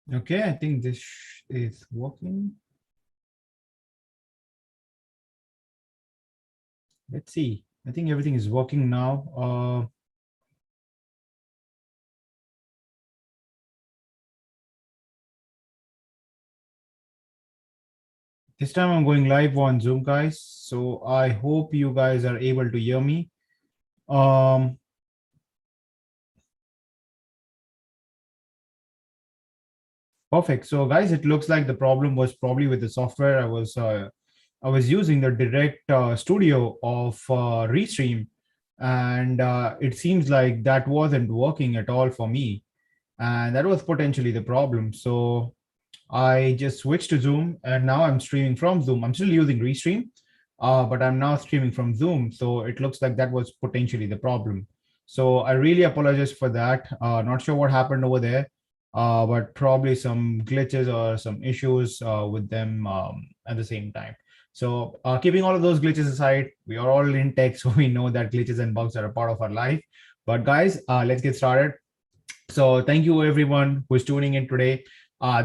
Okay, I think this is working. Let's see. I think everything is working now. This time I'm going live on Zoom, guys. So I hope you guys are able to hear me. Um, Perfect. So guys, it looks like the problem was probably with the software. I was using the direct studio of Restream, and it seems like that wasn't working at all for me, and that was potentially the problem. So I just switched to Zoom, and now I'm streaming from Zoom. I'm still using Restream, but I'm now streaming from Zoom. So it looks like that was potentially the problem. So I really apologize for that. Not sure what happened over there, but probably some glitches or some issues with them at the same time. So keeping all of those glitches aside, we are all in tech, so we know that glitches and bugs are a part of our life. But guys, let's get started. So thank you everyone who is tuning in today.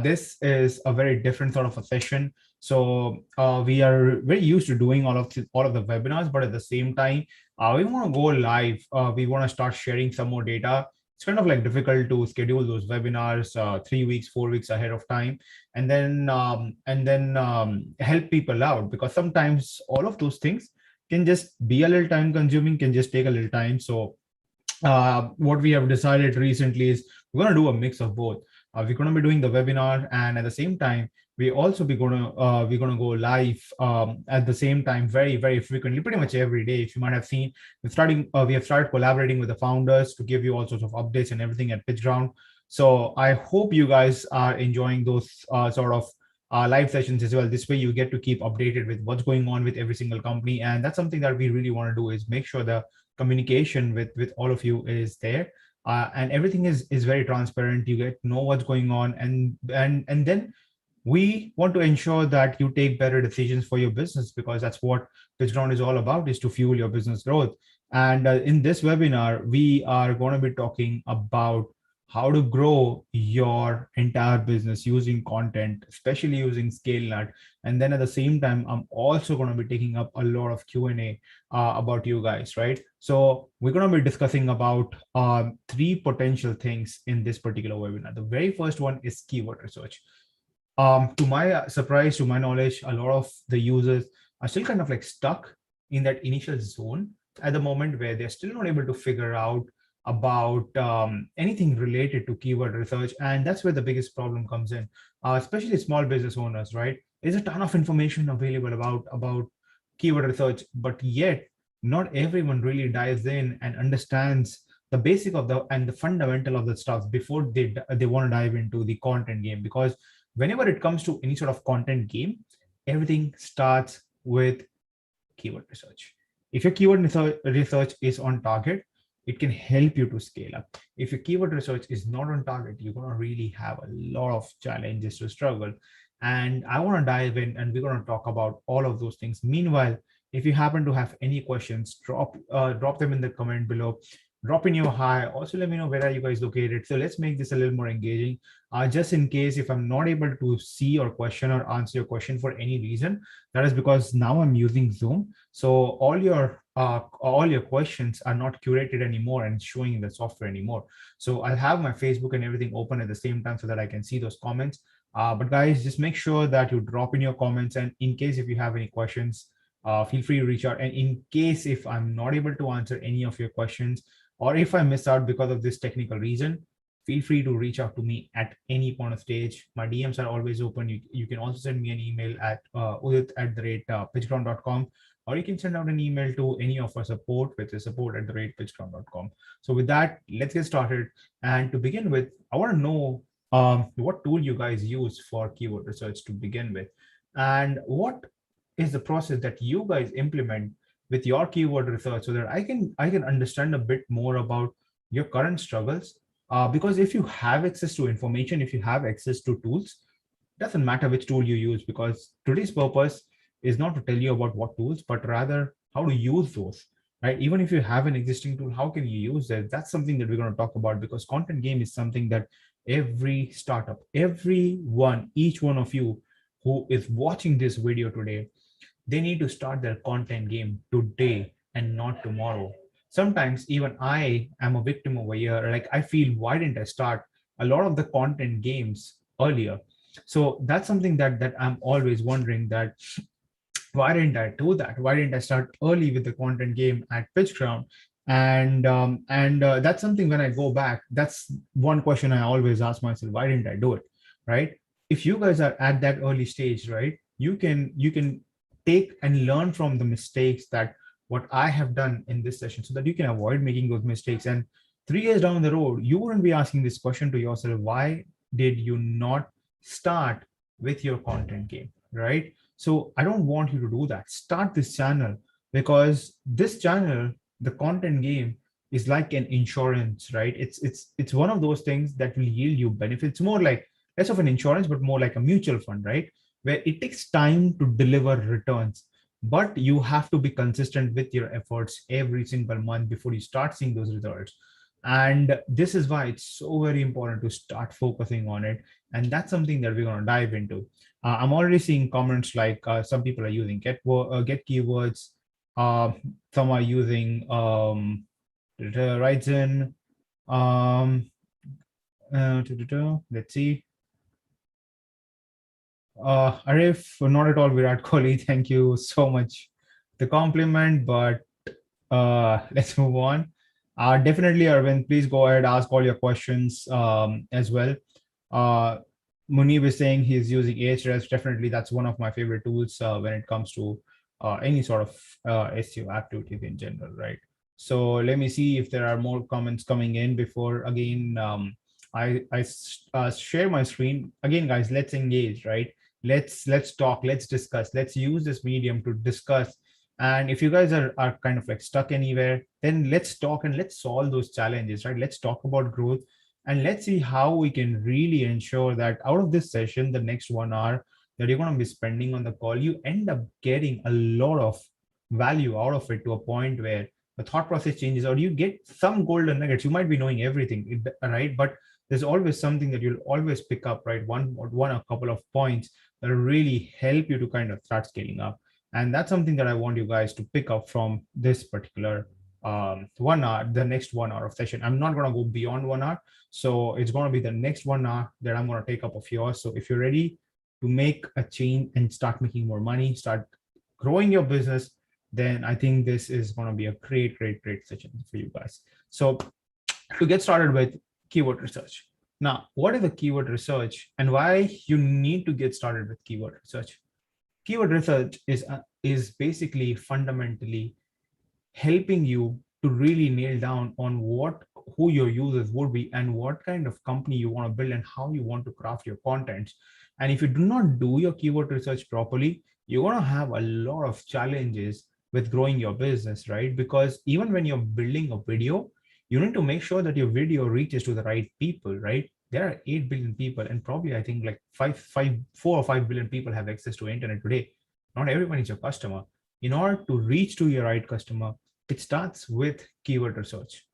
This is a very different sort of a session. So we are very used to doing all of the webinars, but at the same time, we want to go live. We want to start sharing some more data. It's kind of like difficult to schedule those webinars 3 weeks, 4 weeks ahead of time, and then help people out, because sometimes all of those things can just be a little time consuming, can just take a little time. So what we have decided recently is we're going to do a mix of both. We're going to be doing the webinar, and at the same time, we also be going to we're going to go live at the same time, very very frequently, pretty much every day. If you might have seen, we have started collaborating with the founders to give you all sorts of updates and everything at PitchGround. So I hope you guys are enjoying those sort of live sessions as well. This way, you get to keep updated with what's going on with every single company, and that's something that we really want to do, is make sure the communication with all of you is there, and everything is very transparent. You get to know what's going on, and then we want to ensure that you take better decisions for your business, because that's what PitchGround is all about, is to fuel your business growth. And in this webinar, we are going to be talking about how to grow your entire business using content, especially using Scalenut. And then at the same time, I'm also going to be taking up a lot of Q&A about you guys, right? So we're going to be discussing about three potential things in this particular webinar. The very first one is keyword research. To my surprise, to my knowledge, a lot of the users are still kind of like stuck in that initial zone at the moment, where they're still not able to figure out about anything related to keyword research. And that's where the biggest problem comes in, especially small business owners, right? There's a ton of information available about keyword research, but yet not everyone really dives in and understands the basic of the fundamental of the stuff before they want to dive into the content game. Because whenever it comes to any sort of content game, everything starts with keyword research. If your keyword research is on target, it can help you to scale up. If your keyword research is not on target, you're going to really have a lot of challenges to struggle. And I want to dive in, and we're going to talk about all of those things. Meanwhile, if you happen to have any questions, drop them in the comment below. Drop in your hi. Also, let me know where are you guys located. So let's make this a little more engaging. Just in case if I'm not able to see your question or answer your question for any reason, that is because now I'm using Zoom. So all your questions are not curated anymore and showing in the software anymore. So I'll have my Facebook and everything open at the same time so that I can see those comments. But guys, just make sure that you drop in your comments, and in case if you have any questions, feel free to reach out. And in case if I'm not able to answer any of your questions, or if I miss out because of this technical reason, feel free to reach out to me at any point of stage. My DMs are always open. You can also send me an email at udit@pitchground.com, or you can send out an email to any of our support, which is support@pitchground.com. So with that, let's get started. And to begin with, I want to know what tool you guys use for keyword research to begin with, and what is the process that you guys implement with your keyword research, so that I can understand a bit more about your current struggles. Because if you have access to information, if you have access to tools, doesn't matter which tool you use, because today's purpose is not to tell you about what tools, but rather how to use those, right? Even if you have an existing tool, how can you use it? That's something that we're going to talk about, because content game is something that every startup, everyone, each one of you who is watching this video today, they need to start their content game today and not tomorrow. Sometimes even I am a victim over here. Like I feel, why didn't I start a lot of the content games earlier? So that's something that I'm always wondering, that why didn't I do that? Why didn't I start early with the content game at PitchGround? And that's something, when I go back, that's one question I always ask myself: why didn't I do it? Right? If you guys are at that early stage, right, you can take and learn from the mistakes that what I have done in this session, so that you can avoid making those mistakes. And 3 years down the road, you wouldn't be asking this question to yourself: why did you not start with your content game? Right? So I don't want you to do that. Start this channel, because this channel, the content game, is like an insurance, right? It's one of those things that will yield you benefits, more like less of an insurance, but more like a mutual fund, right? Where it takes time to deliver returns, but you have to be consistent with your efforts every single month before you start seeing those results. And this is why it's so very important to start focusing on it. And that's something that we're going to dive into. I'm already seeing comments like some people are using get keywords, uh, some are using Ryzen. Um, let's see. Arif, not at all Virat Kohli. Thank you so much. The compliment, but let's move on. Definitely, Arvind, please go ahead, ask all your questions as well. Uh, Munib is saying he's using Ahrefs. Definitely, that's one of my favorite tools when it comes to any sort of SEO activities in general, right? So let me see if there are more comments coming in before again I share my screen again, guys. Let's engage, right? Let's talk, let's discuss, let's use this medium to discuss. And if you guys are kind of like stuck anywhere, then let's talk and let's solve those challenges, right? Let's talk about growth, and let's see how we can really ensure that out of this session, the next 1 hour that you're going to be spending on the call, you end up getting a lot of value out of it, to a point where the thought process changes, or you get some golden nuggets. You might be knowing everything, right? But there's always something that you'll always pick up, right? One a couple of points that will really help you to kind of start scaling up. And that's something that I want you guys to pick up from this particular 1 hour, the next 1 hour of session. I'm not going to go beyond 1 hour. So it's going to be the next 1 hour that I'm going to take up of yours. So if you're ready to make a change and start making more money, start growing your business, then I think this is going to be a great, great, great session for you guys. So to get started with keyword research. Now, what is a keyword research and why you need to get started with keyword research? Keyword research is basically fundamentally helping you to really nail down on who your users would be and what kind of company you want to build and how you want to craft your contents. And if you do not do your keyword research properly, you're going to have a lot of challenges with growing your business, right? Because even when you're building a video, you need to make sure that your video reaches to the right people, right? There are 8 billion people, and probably I think like 4 or 5 billion people have access to internet today. Not everyone is your customer. In order to reach to your right customer, it starts with keyword research.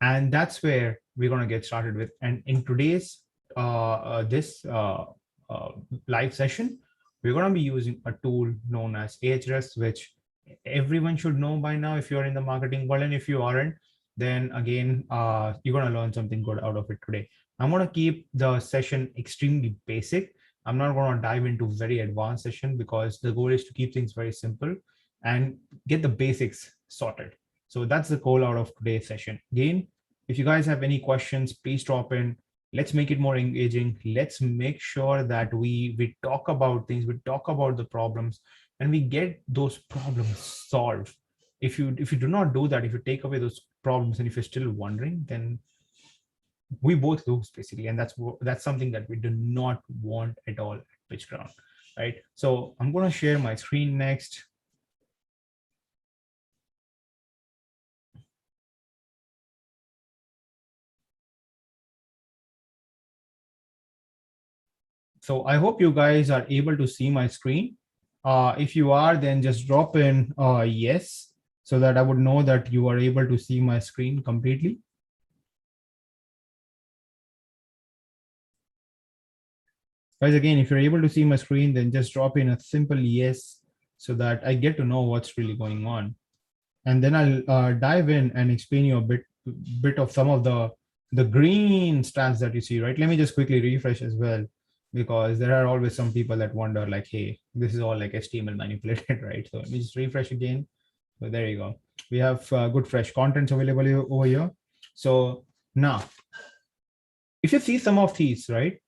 And that's where we're going to get started with. And in today's this live session, we're going to be using a tool known as Ahrefs, which everyone should know by now if you're in the marketing world. And if you aren't, then again, you're going to learn something good out of it today. I'm going to keep the session extremely basic. I'm not going to dive into very advanced session, because the goal is to keep things very simple and get the basics sorted. So that's the goal out of today's session. Again, if you guys have any questions, please drop in. Let's make it more engaging. Let's make sure that we talk about things, we talk about the problems, and we get those problems solved. If you do not do that, if you take away those problems and if you're still wondering, then we both lose basically. And that's something that we do not want at all at PitchGround, right? So I'm going to share my screen next. So I hope you guys are able to see my screen. If you are, then just drop in yes, so that I would know that you are able to see my screen completely. Guys, again, if you're able to see my screen, then just drop in a simple yes so that I get to know what's really going on. And then I'll dive in and explain you a bit of some of the green stats that you see, right? Let me just quickly refresh as well, because there are always some people that wonder like, hey, this is all like HTML manipulated, right? So let me just refresh again. So there you go. We have good fresh contents available over here. So now, if you see some of these, right?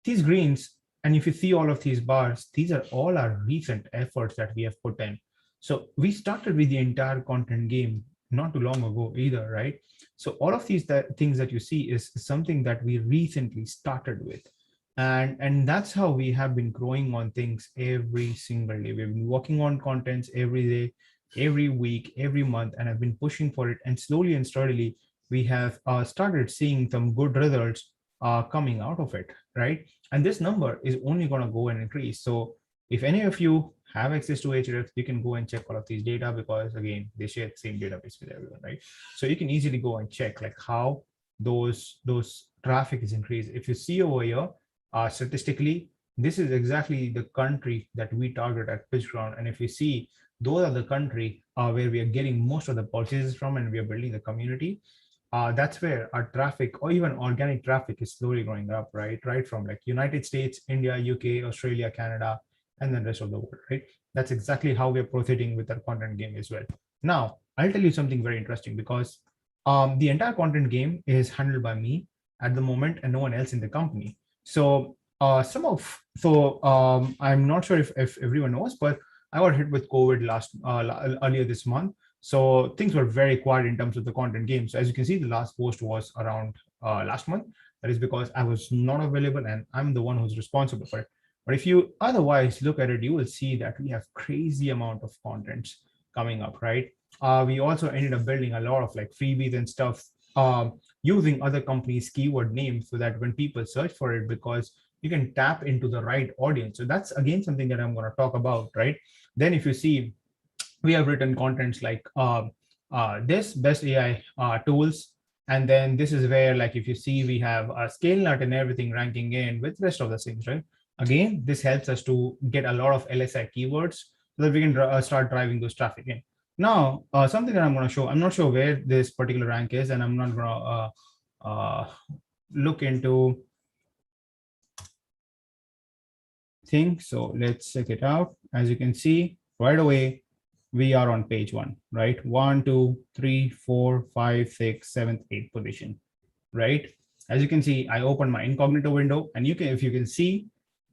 These greens, and if you see all of these bars, these are all our recent efforts that we have put in. So we started with the entire content game not too long ago either, right? So all of these things that you see is something that we recently started with. And that's how we have been growing on things every single day. We've been working on contents every day, every week, every month, and I've been pushing for it. And slowly and steadily, we have started seeing some good results coming out of it, right? And this number is only going to go and increase. So if any of you have access to Ahrefs, you can go and check all of these data, because again, they share the same database with everyone, right? So you can easily go and check like how those traffic is increased. If you see over here, statistically, this is exactly the country that we target at PitchGround. And if you see, those are the country where we are getting most of the purchases from, and we are building the community. That's where our traffic or even organic traffic is slowly growing up, right? Right from like United States, India, UK, Australia, Canada, and then rest of the world, right? That's exactly how we're proceeding with our content game as well. Now, I'll tell you something very interesting, because the entire content game is handled by me at the moment and no one else in the company. So I'm not sure if everyone knows, but I got hit with COVID earlier this month. So things were very quiet in terms of the content game. So as you can see, the last post was around last month. That is because I was not available and I'm the one who's responsible for it. But if you otherwise look at it, you will see that we have crazy amount of contents coming up, right? We also ended up building a lot of like freebies and stuff using other companies' keyword names so that when people search for it, because you can tap into the right audience. So that's again something that I'm going to talk about, right? Then if you see, we have written contents like this best AI tools. And then this is where, like, if you see, we have a Scalenut and everything ranking in with rest of the things, right? Again, this helps us to get a lot of LSI keywords so that we can start driving those traffic in. Now, something that I'm going to show, I'm not sure where this particular rank is, and I'm not going to look into things. So let's check it out. As you can see right away, we are on page one, right? 1, 2, 3, 4, 5, 6, 7th, 8th position, right? As you can see, I opened my incognito window, and you can, if you can see,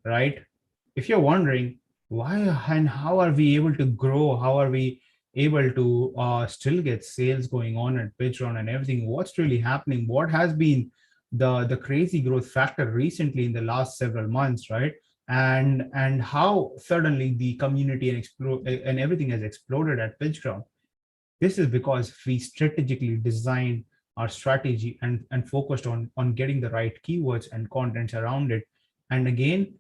right? If you're wondering why and how are we able to grow, how are we able to still get sales going on at PitchGround and everything, what's really happening, what has been the crazy growth factor recently in the last several months, right? And how suddenly the community and everything has exploded at PitchGround. This is because we strategically designed our strategy and focused on getting the right keywords and contents around it. And again,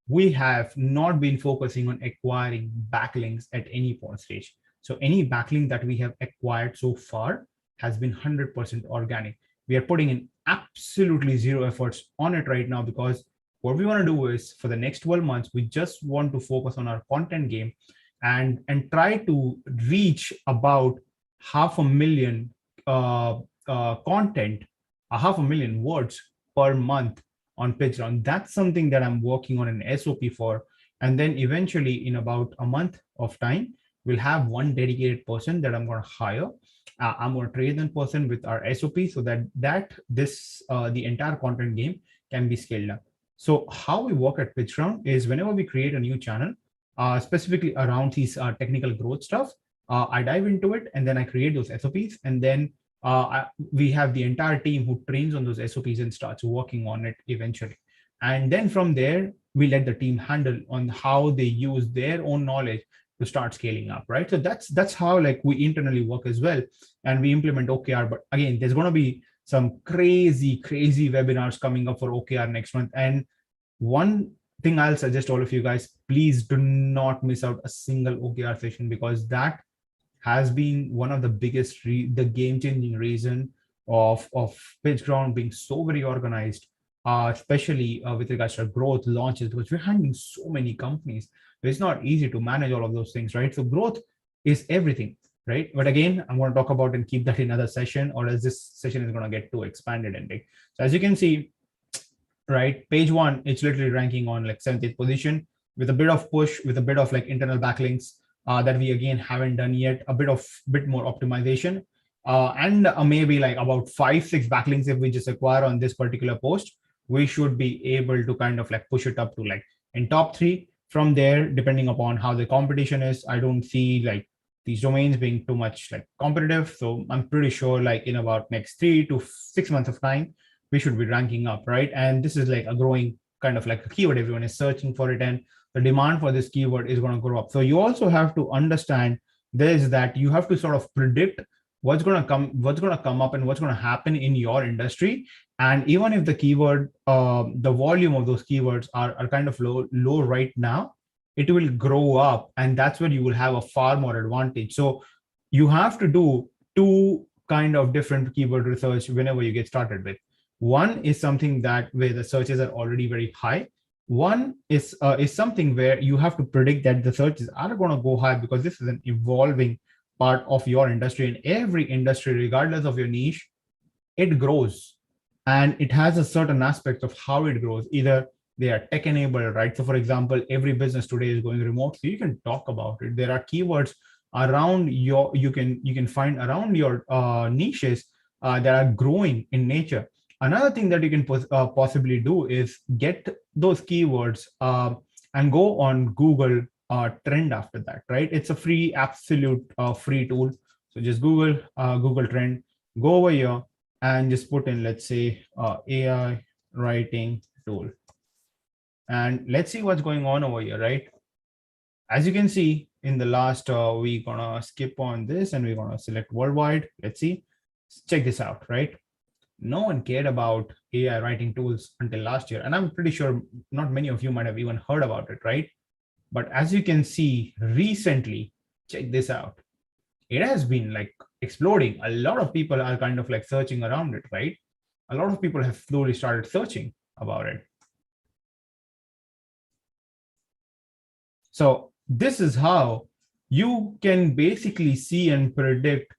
we have not been focusing on acquiring backlinks at any point stage. So any backlink that we have acquired so far has been 100% organic. We are putting in absolutely zero efforts on it right now, because what we want to do is, for the next 12 months, we just want to focus on our content game and try to reach about 500,000 content, 500,000 words per month on PitchGround. That's something that I'm working on an SOP for. And then eventually, in about a month of time, we'll have one dedicated person that I'm going to hire. I'm going to train that person with our SOP so that the entire content game can be scaled up. So how we work at PitchGround is, whenever we create a new channel, specifically around these technical growth stuff, I dive into it and then I create those SOPs, and then we have the entire team who trains on those SOPs and starts working on it eventually. And then from there, we let the team handle on how they use their own knowledge to start scaling up, right? So that's how like we internally work as well, and we implement OKR. But again, there's going to be some crazy webinars coming up for OKR next month. And one thing I'll suggest all of you guys, please do not miss out a single OKR session, because that has been one of the biggest, the game-changing reason of PitchGround being so very organized especially with regards to growth launches, because we're handling so many companies. It's not easy to manage all of those things, right? So growth is everything, right? But again, I'm going to talk about and keep that in another session, or as this session is going to get too expanded and big. So as you can see, right, page one, it's literally ranking on like 7th position with a bit of push, with a bit of like internal backlinks that we again haven't done yet, a bit more optimization, and maybe like about 5-6 backlinks if we just acquire on this particular post, we should be able to kind of like push it up to like in top 3. From there, depending upon how the competition is, I don't see like these domains being too much like competitive. So I'm pretty sure like in about next 3 to 6 months of time, we should be ranking up, right? And this is like a growing kind of like a keyword. Everyone is searching for it, and the demand for this keyword is going to grow up. So you also have to understand this, that you have to sort of predict what's going to come up and what's going to happen in your industry. And even if the keyword, the volume of those keywords are kind of low right now, it will grow up, and that's where you will have a far more advantage. So you have to do two kind of different keyword research whenever you get started with. One is something that where the searches are already very high. One is something where you have to predict that the searches are going to go high, because this is an evolving part of your industry. In every industry, regardless of your niche, it grows, and it has a certain aspect of how it grows. Either they are tech enabled, right? So for example, every business today is going remote, so you can talk about it. There are keywords around your, you can find around your niches that are growing in nature. Another thing that you can possibly do is get those keywords and go on Google Trend after that, right? It's a free, absolute free tool. So just Google Trend, go over here and just put in, let's say, AI writing tool. And let's see what's going on over here, right? As you can see, in the last, we're gonna skip on this and we're gonna select worldwide. Let's see, check this out, right? No one cared about AI writing tools until last year. And I'm pretty sure not many of you might have even heard about it, right? But as you can see, recently, check this out. It has been like exploding. A lot of people are kind of like searching around it, right? A lot of people have slowly started searching about it. So this is how you can basically see and predict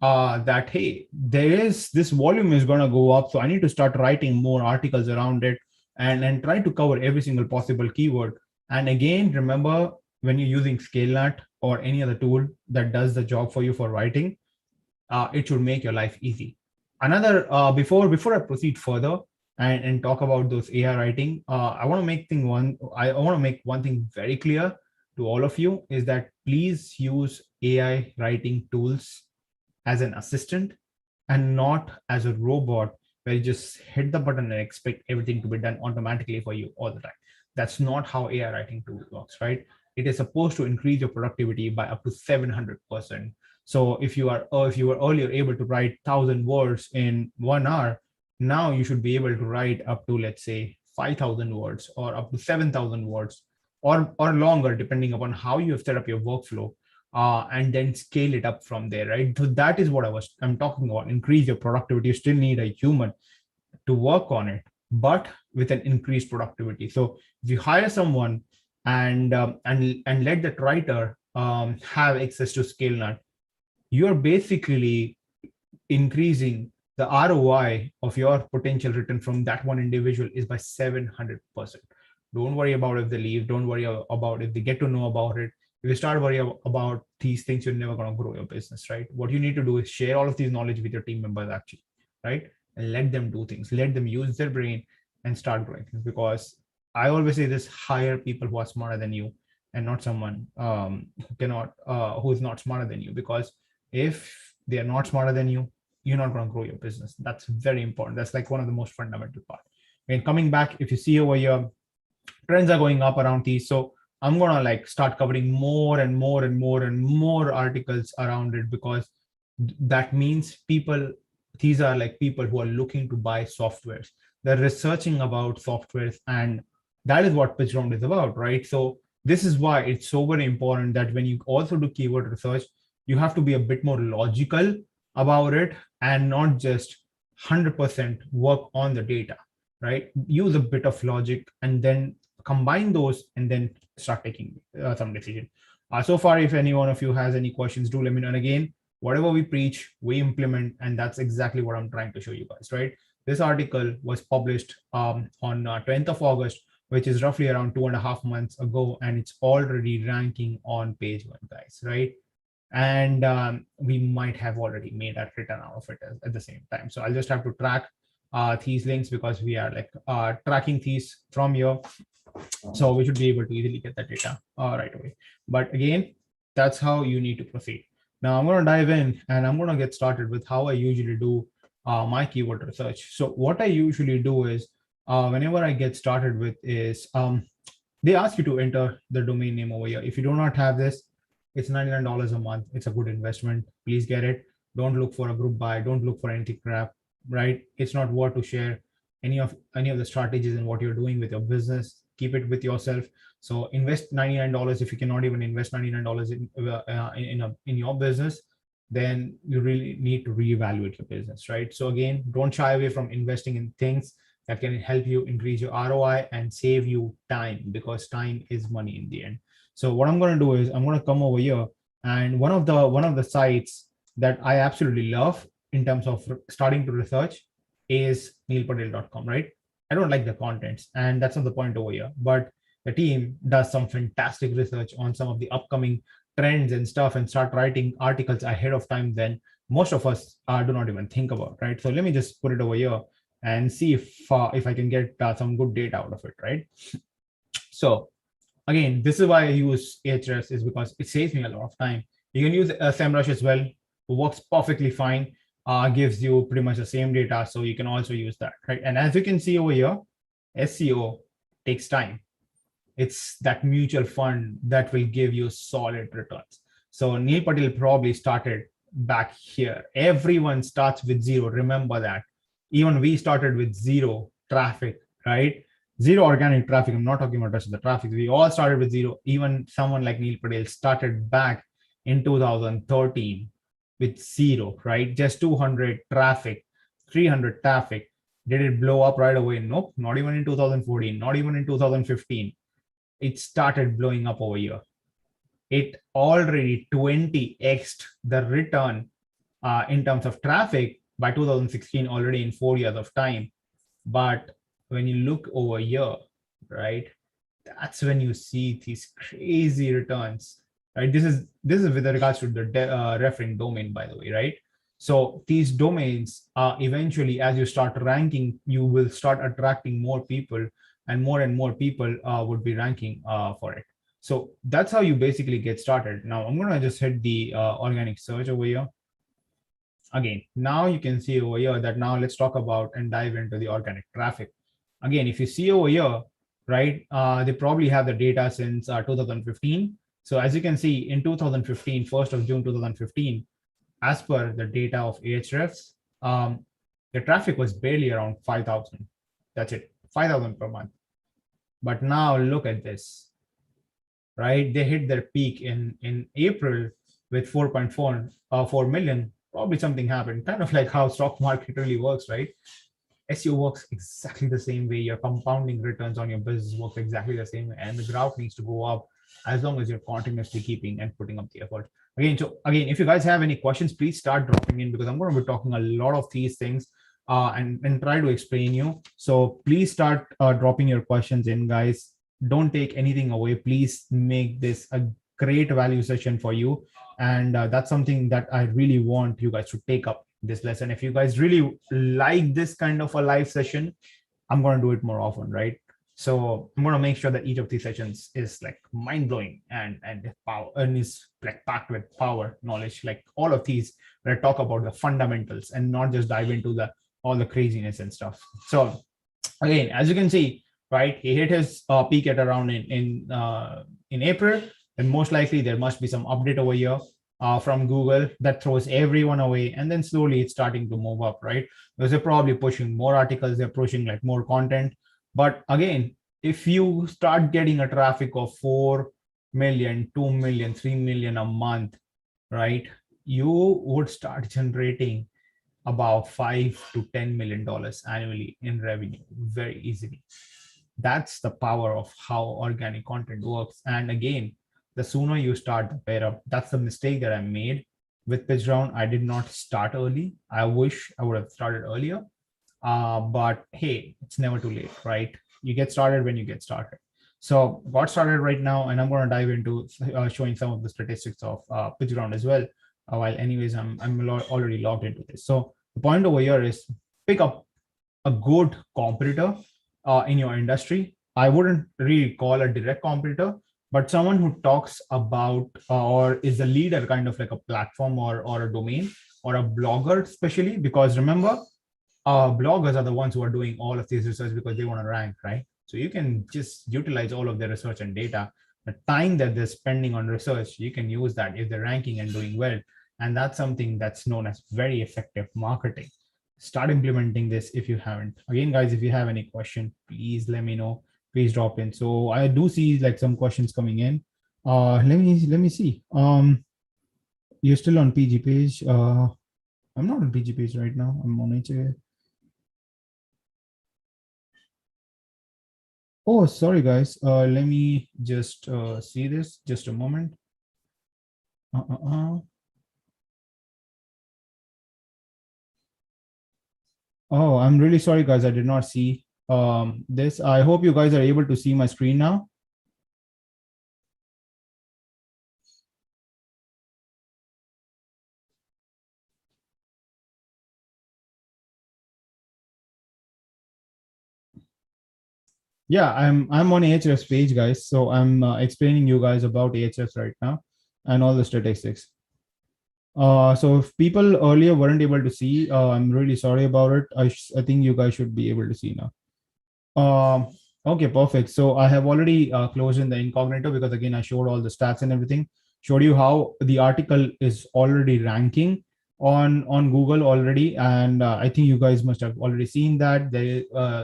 that, hey, this volume is going to go up, so I need to start writing more articles around it, and try to cover every single possible keyword. And again, remember, when you're using Scalenut or any other tool that does the job for you for writing, it should make your life easy. Another, before I proceed further and talk about those AI writing, I want to make one thing very clear to all of you, is that please use AI writing tools as an assistant and not as a robot where you just hit the button and expect everything to be done automatically for you all the time. That's not how AI writing tool works, right? It is supposed to increase your productivity by up to 700%. So if you were earlier able to write 1,000 words in 1 hour, now you should be able to write up to, let's say, 5,000 words or up to 7,000 words, or longer, depending upon how you have set up your workflow, and then scale it up from there, right? So that is what I'm talking about. Increase your productivity. You still need a human to work on it, but with an increased productivity. So if you hire someone and let that writer have access to Scalenut, you're basically increasing the ROI of your potential return from that one individual is by 700%. Don't worry about if they leave. Don't worry about if they get to know about it. If you start worrying about these things, you're never going to grow your business, right? What you need to do is share all of these knowledge with your team members, actually, right? And let them do things. Let them use their brain and start growing things. Because I always say this: hire people who are smarter than you, and not someone who is not smarter than you. Because if they are not smarter than you, you're not going to grow your business. That's very important. That's like one of the most fundamental part. And coming back, if you see over here, trends are going up around these. So I'm going to like start covering more and more and more and more articles around it, because that means these are like people who are looking to buy softwares. They're researching about softwares, and that is what PitchGround is about, right? So this is why it's so very important that when you also do keyword research, you have to be a bit more logical about it and not just 100% work on the data, right? Use a bit of logic and then combine those and then start taking some decision. So far, if any one of you has any questions, do let me know. And again, whatever we preach, we implement, and that's exactly what I'm trying to show you guys, right? This article was published on 10th of August, which is roughly around 2.5 months ago, and it's already ranking on page one, guys, right? And we might have already made a return out of it at the same time. So I'll just have to track these links because we are like tracking these from here. So we should be able to easily get that data right away. But again, that's how you need to proceed. Now I'm going to dive in and I'm going to get started with how I usually do my keyword research. So what I usually do is whenever I get started with is they ask you to enter the domain name over here. If you do not have this, it's $99 a month. It's a good investment. Please get it. Don't look for a group buy. Don't look for anything crap, right? It's not worth to share any of the strategies and what you're doing with your business. Keep it with yourself. So invest $99 if you cannot even invest $99 in your business, then you really need to reevaluate your business, right? So again, don't shy away from investing in things that can help you increase your ROI and save you time, because time is money in the end. So what I'm going to do is I'm going to come over here, and one of the sites that I absolutely love in terms of starting to research is neilpatel.com, right? I don't like the contents, and that's not the point over here, but the team does some fantastic research on some of the upcoming trends and stuff and start writing articles ahead of time than most of us do not even think about, right? So let me just put it over here and see if I can get some good data out of it, right? So again, this is why I use Ahrefs, is because it saves me a lot of time. You can use SEMrush as well. It works perfectly fine. Gives you pretty much the same data, so you can also use that, right? And as you can see over here, SEO takes time. It's that mutual fund that will give you solid returns. So Neil Patel probably started back here. Everyone starts with zero. Remember that. Even we started with zero traffic, right? Zero organic traffic. I'm not talking about rest of the traffic. We all started with zero. Even someone like Neil Patel started back in 2013 with zero, right? Just 200 traffic, 300 traffic. Did it blow up right away? Nope, not even in 2014, not even in 2015. It started blowing up over here. It already 20x'd the return in terms of traffic by 2016, already in 4 years of time. But when you look over here, right, that's when you see these crazy returns, right? This is with regards to the referring domain, by the way, right? So these domains eventually, as you start ranking, you will start attracting more people, and more people would be ranking for it. So that's how you basically get started. Now I'm gonna just hit the organic search over here. Again, now you can see over here that now let's talk about and dive into the organic traffic. Again, if you see over here, right, they probably have the data since 2015. So as you can see, in 2015, 1st of June 2015, as per the data of Ahrefs, the traffic was barely around 5,000. That's it, 5,000 per month. But now look at this, right? They hit their peak in April with 4.4 million. Probably something happened, kind of like how stock market really works, right? SEO works exactly the same way. Your compounding returns on your business works exactly the same way, and the graph needs to go up as long as you're continuously keeping and putting up the effort. Again, if you guys have any questions, please start dropping in, because I'm going to be talking a lot of these things and try to explain you. So please start dropping your questions in, guys. Don't take anything away. Please make this a great value session for you. And that's something that I really want you guys to take up this lesson. If you guys really like this kind of a live session, I'm going to do it more often, right? So I'm going to make sure that each of these sessions is like mind-blowing and power, and is like packed with power, knowledge, like all of these, where I talk about the fundamentals and not just dive into the all the craziness and stuff. So again, as you can see, right, he hit his peak at around in April, and most likely there must be some update over here from Google that throws everyone away, and then slowly it's starting to move up, right? Because they're probably pushing more articles, they're pushing like more content. But again, if you start getting a traffic of 4 million, 2 million, 3 million a month, right, you would start generating about $5 to $10 million annually in revenue very easily. That's the power of how organic content works. And again, the sooner you start, the better. That's the mistake that I made with PitchGround. I did not start early. I wish I would have started earlier. But hey, it's never too late, right? You get started when you get started. So got started right now, and I'm going to dive into showing some of the statistics of PitchGround as well. While anyways, I'm already logged into this. So the point over here is pick up a good competitor in your industry. I wouldn't really call a direct competitor, but someone who talks about or is a leader, kind of like a platform or a domain or a blogger, especially because remember, bloggers are the ones who are doing all of these research because they want to rank, right? So you can just utilize all of their research and data. The time that they're spending on research, you can use that if they're ranking and doing well. And that's something that's known as very effective marketing. Start implementing this if you haven't. Again, guys, if you have any question, please let me know. Please drop in. So I do see like some questions coming in. Let me see. You're still on PG page. I'm not on PG page right now. I'm on HA. Oh, sorry, guys. Let me just see this. Just a moment. Oh, I'm really sorry, guys. I did not see this. I hope you guys are able to see my screen now. Yeah, I'm on Ahrefs page, guys. So I'm explaining you guys about Ahrefs right now and all the statistics. So if people earlier weren't able to see, I'm really sorry about it. I think you guys should be able to see now. Okay, perfect. So I have already closed in the incognito because again, I showed all the stats and everything, showed you how the article is already ranking on Google already. And I think you guys must have already seen that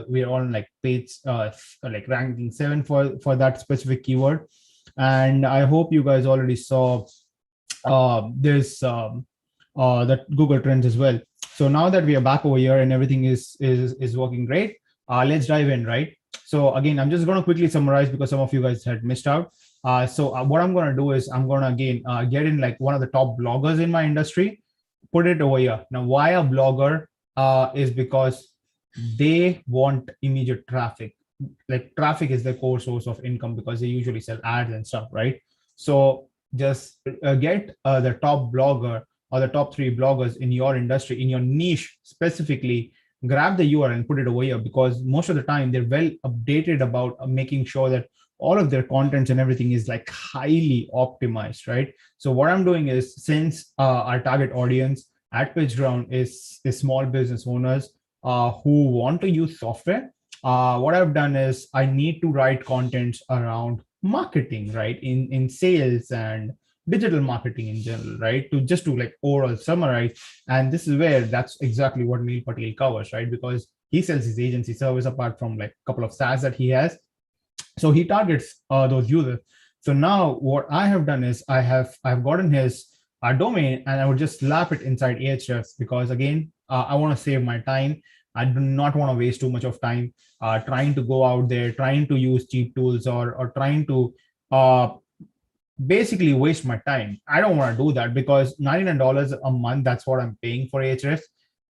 we're on like page, like ranking 7 for that specific keyword. And I hope you guys already saw this that Google Trends as well. So now that we are back over here and everything is working great, let's dive in, right? So again, I'm just going to quickly summarize because some of you guys had missed out. So what I'm going to do is I'm going to again get in like one of the top bloggers in my industry, put it over here. Now, why a blogger is because they want immediate traffic. Like traffic is the core source of income because they usually sell ads and stuff, right? So just get the top blogger or the top 3 bloggers in your industry, in your niche specifically, grab the URL and put it over here because most of the time they're well updated about making sure that all of their contents and everything is like highly optimized, right? So what I'm doing is since our target audience at PitchGround is small business owners who want to use software, what I've done is I need to write contents around marketing, right? In sales and digital marketing in general, right? To just to like overall summarize. And this is where that's exactly what Neil Patel covers, right? Because he sells his agency service apart from like a couple of SaaS that he has. So he targets those users. So now what I have done is I've gotten his domain and I would just slap it inside Ahrefs because again, I want to save my time. I do not want to waste too much of time trying to go out there, trying to use cheap tools or trying to uh, basically waste my time. I don't want to do that because $99 a month, that's what I'm paying for Ahrefs,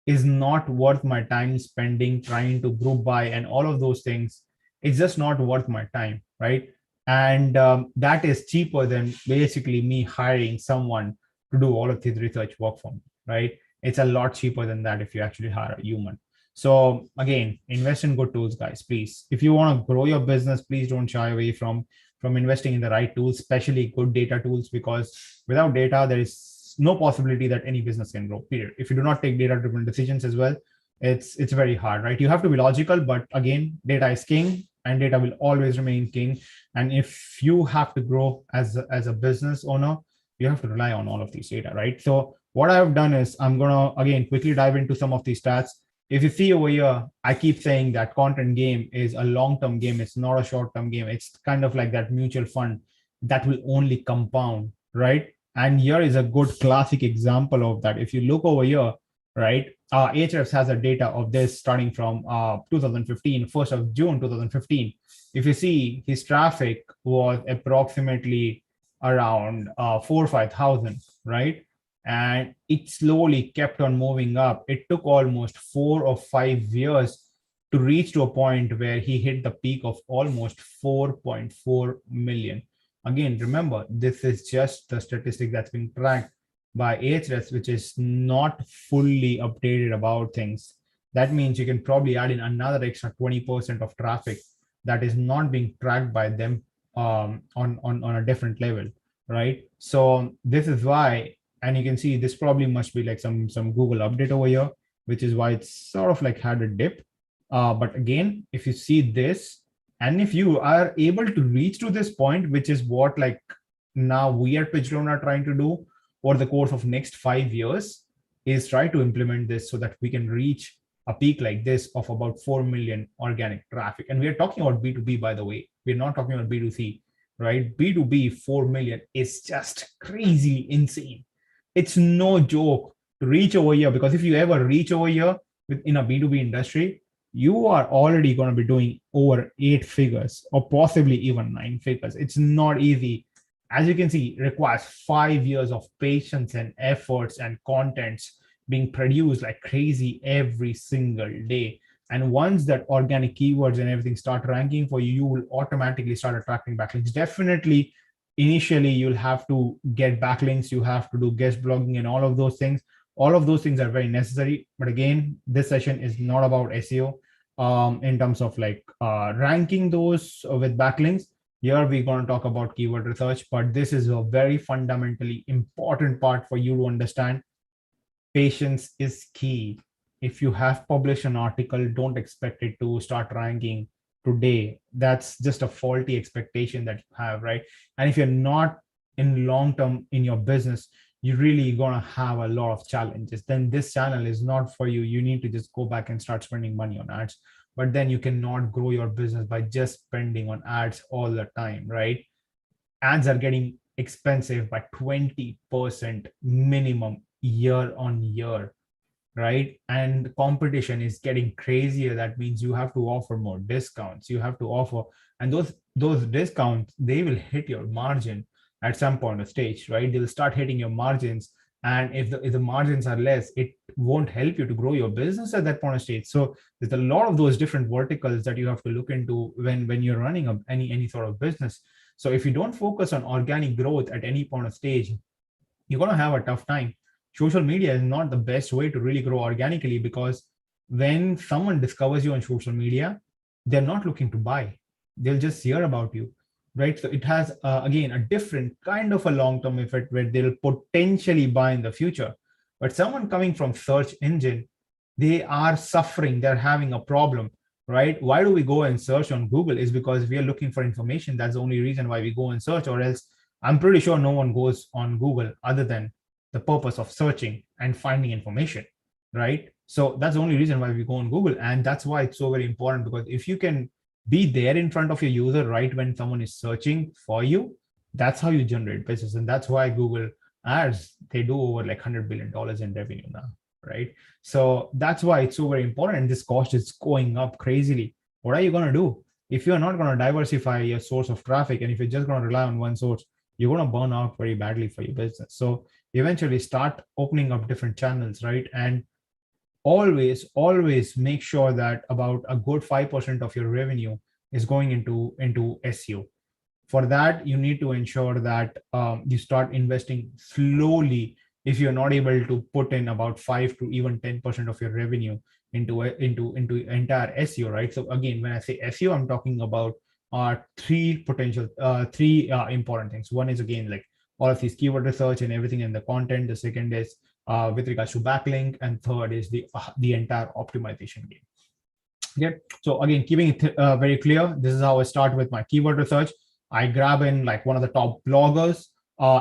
is not worth my time spending trying to group buy and all of those things. It's just not worth my time, right? And that is cheaper than basically me hiring someone to do all of this research work for me, right? It's a lot cheaper than that if you actually hire a human. So again, invest in good tools, guys, please. If you want to grow your business, please don't shy away from investing in the right tools, especially good data tools, because without data, there is no possibility that any business can grow, period. If you do not take data-driven decisions as well, it's very hard, right? You have to be logical, but again, data is king and data will always remain king. And if you have to grow as a business owner, you have to rely on all of these data, right? So what I've done is I'm going to, again, quickly dive into some of these stats. If you see over here, I keep saying that content game is a long-term game. It's not a short-term game. It's kind of like that mutual fund that will only compound, right? And here is a good classic example of that. If you look over here, right? Ahrefs has a data of this starting from 2015, 1st of June 2015. If you see, his traffic was approximately around 4 or 5,000, right? And it slowly kept on moving up. It took almost 4 or 5 years to reach to a point where he hit the peak of almost 4.4 million. Again, remember, this is just the statistic that's being tracked by Ahrefs, which is not fully updated about things. That means you can probably add in another extra 20% of traffic that is not being tracked by them on a different level, right? So this is why, and you can see this probably must be like some Google update over here, which is why it's sort of like had a dip. But again, if you see this, and if you are able to reach to this point, which is what like now we at PitchGround are trying to do over the course of next 5 years, is try to implement this so that we can reach a peak like this of about 4 million organic traffic. And we are talking about B2B, by the way. We're not talking about B2C, right? B2B 4 million is just crazy insane. It's no joke to reach over here, because if you ever reach over here in a B2B industry, you are already going to be doing over 8 figures or possibly even 9 figures. It's not easy. As you can see, it requires 5 years of patience and efforts and contents being produced like crazy every single day. And once that organic keywords and everything start ranking for you, you will automatically start attracting backlinks. Definitely, initially, you'll have to get backlinks, you have to do guest blogging and all of those things. All of those things are very necessary. But again, this session is not about SEO in terms of like ranking those with backlinks. Here we're going to talk about keyword research, but this is a very fundamentally important part for you to understand. Patience is key. If you have published an article, don't expect it to start ranking today. That's just a faulty expectation that you have, right? And if you're not in long term in your business, you're really going to have a lot of challenges. Then this channel is not for you. You need to just go back and start spending money on ads. But then you cannot grow your business by just spending on ads all the time, right? Ads are getting expensive by 20% minimum year on year, right? And competition is getting crazier. That means you have to offer more discounts. You have to offer, and those discounts, they will hit your margin at some point of stage, right? They'll start hitting your margins. And if the margins are less, it won't help you to grow your business at that point of stage. So there's a lot of those different verticals that you have to look into when you're running any sort of business. So if you don't focus on organic growth at any point of stage, you're going to have a tough time. Social media is not the best way to really grow organically, because when someone discovers you on social media, they're not looking to buy. They'll just hear about you, right? So it has, again, a different kind of a long-term effect where they'll potentially buy in the future. But someone coming from search engine, they are suffering. They're having a problem, right? Why do we go and search on Google? Is because we are looking for information. That's the only reason why we go and search, or else I'm pretty sure no one goes on Google other than the purpose of searching and finding information, right? So that's the only reason why we go on Google. And that's why it's so very important, because if you can be there in front of your user right when someone is searching for you, that's how you generate business. And that's why Google ads, they do over like $100 billion in revenue now, right? So that's why it's so very important. And this cost is going up crazily. What are you going to do? If you're not going to diversify your source of traffic, and if you're just going to rely on one source, you're going to burn out very badly for your business. So eventually start opening up different channels, right? And always make sure that about a good 5% of your revenue is going into SEO. For that, you need to ensure that you start investing slowly. If you're not able to put in about 5 to even 10% of your revenue into entire SEO, right? So again, when I say SEO, I'm talking about three important things. One is, again, like all of these keyword research and everything in the content. The second is with regards to backlink, and third is the entire optimization game. Okay, so again, keeping it very clear, this is how I start with my keyword research. I grab in like one of the top bloggers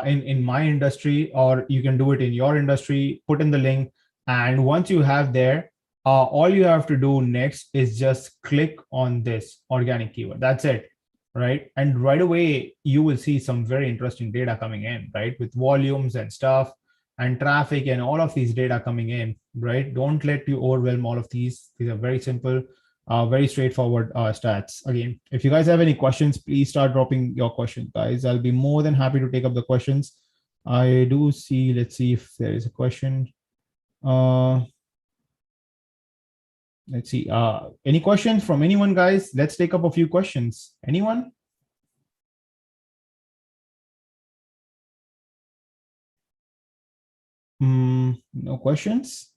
in my industry, or you can do it in your industry, put in the link. And once you have there, all you have to do next is just click on this organic keyword. That's it, right? And right away, you will see some very interesting data coming in, right? With volumes and stuff. and traffic and all of these data coming in, right? Don't let you overwhelm all of these. These are very simple, very straightforward stats. Again, if you guys have any questions, please start dropping your questions, guys. I'll be more than happy to take up the questions. I do see, let's see if there is a question. Let's see. Any questions from anyone, guys? Let's take up a few questions. Anyone? No questions.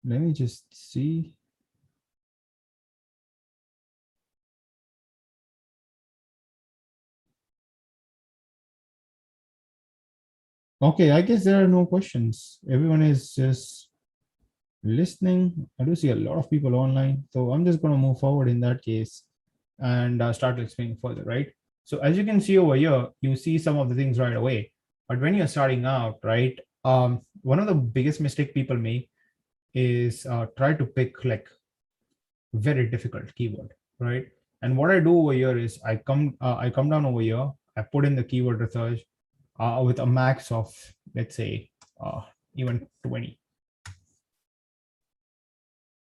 Let me just see. Okay, I guess there are no questions. Everyone is just listening. I do see a lot of people online. So I'm just going to move forward in that case and start explaining further, right? So as you can see over here, you see some of the things right away. But when you're starting out, right, one of the biggest mistake people make is try to pick like very difficult keyword, right? And what I do over here is I come down over here, I put in the keyword research with a max of, let's say, even 20.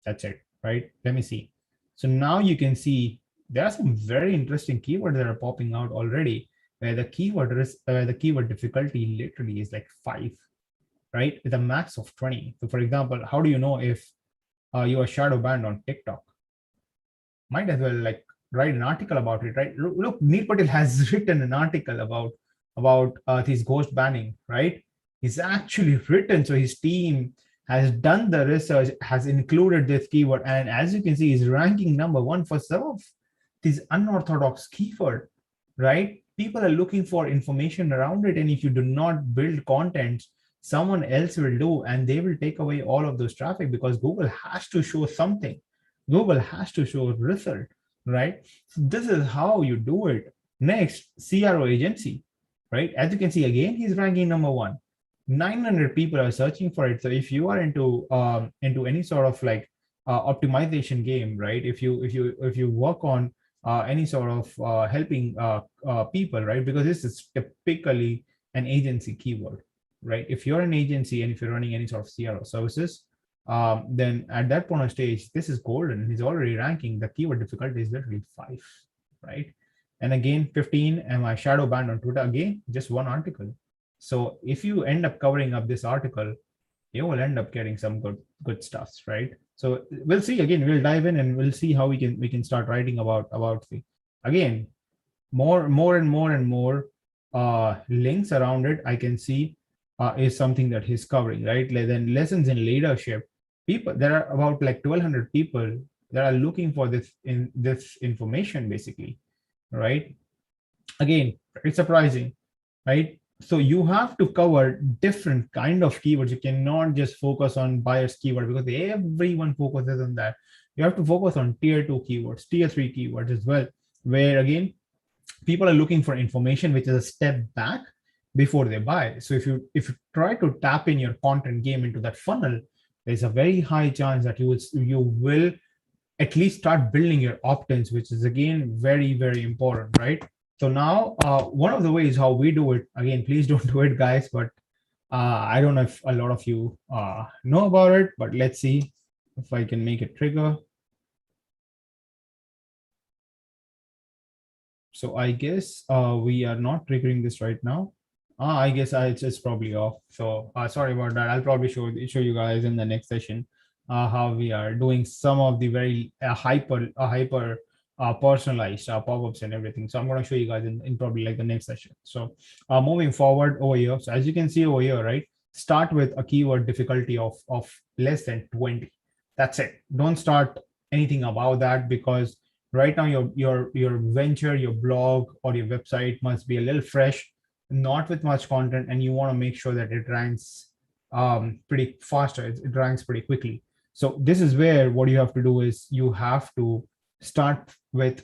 That's it, right? Let me see. So now you can see there are some very interesting keywords that are popping out already, where the keyword difficulty literally is like 5, right? With a max of 20. So for example, how do you know if you are shadow banned on TikTok? Might as well like write an article about it, right? Look, Neil Patel has written an article about this ghost banning, right? He's actually written, so his team has done the research, has included this keyword, and as you can see, he's ranking number 1 for some of these unorthodox keyword, right? People are looking for information around it, and if you do not build content, someone else will do, and they will take away all of those traffic because Google has to show something. Google has to show a result, right? So this is how you do it. Next, CRO agency, right? As you can see, again, he's ranking number 1. 900 people are searching for it. So if you are into any sort of like optimization game, right? If you work on any sort of helping people, right? Because this is typically an agency keyword, right? If you're an agency and if you're running any sort of CRO services, then at that point of stage, this is golden. He's already ranking. The keyword difficulty is literally 5, right? And again, 15, am I shadow banned on Twitter? Again, just one article. So if you end up covering up this article, you will end up getting some good stuffs, right? So we'll see. Again, we'll dive in and we'll see how we can start writing about the, again, more and more links around it. I can see is something that he's covering, right? Then lessons in leadership. People, there are about like 1,200 people that are looking for this information, basically, right? Again, it's surprising, right? So you have to cover different kind of keywords. You cannot just focus on buyer's keyword because everyone focuses on that. You have to focus on tier 2 keywords, tier 3 keywords as well, where again, people are looking for information which is a step back before they buy. So if you try to tap in your content game into that funnel, there's a very high chance that you will at least start building your opt-ins, which is again very important, right? So now one of the ways how we do it, again, please don't do it, guys, but I don't know if a lot of you know about it, but let's see if I can make it trigger. So I guess we are not triggering this right now. I guess it's probably off. So sorry about that. I'll probably show you guys in the next session how we are doing some of the very hyper personalized pop-ups and everything. So I'm going to show you guys in probably like the next session. So moving forward over here. So as you can see over here, right? Start with a keyword difficulty of less than 20. That's it. Don't start anything above that because right now your venture, your blog or your website must be a little fresh, not with much content, and you want to make sure that it ranks pretty faster. It ranks pretty quickly. So this is where what you have to do is you have to start with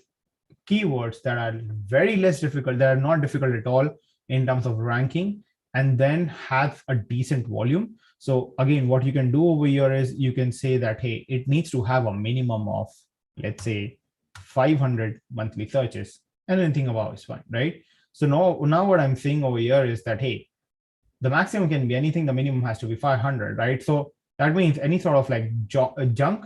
keywords that are very less difficult, that are not difficult at all in terms of ranking, and then have a decent volume. So again, what you can do over here is you can say that, hey, it needs to have a minimum of, let's say, 500 monthly searches, and anything above is fine, right? So now what I'm saying over here is that, hey, the maximum can be anything, the minimum has to be 500, right? So that means any sort of like junk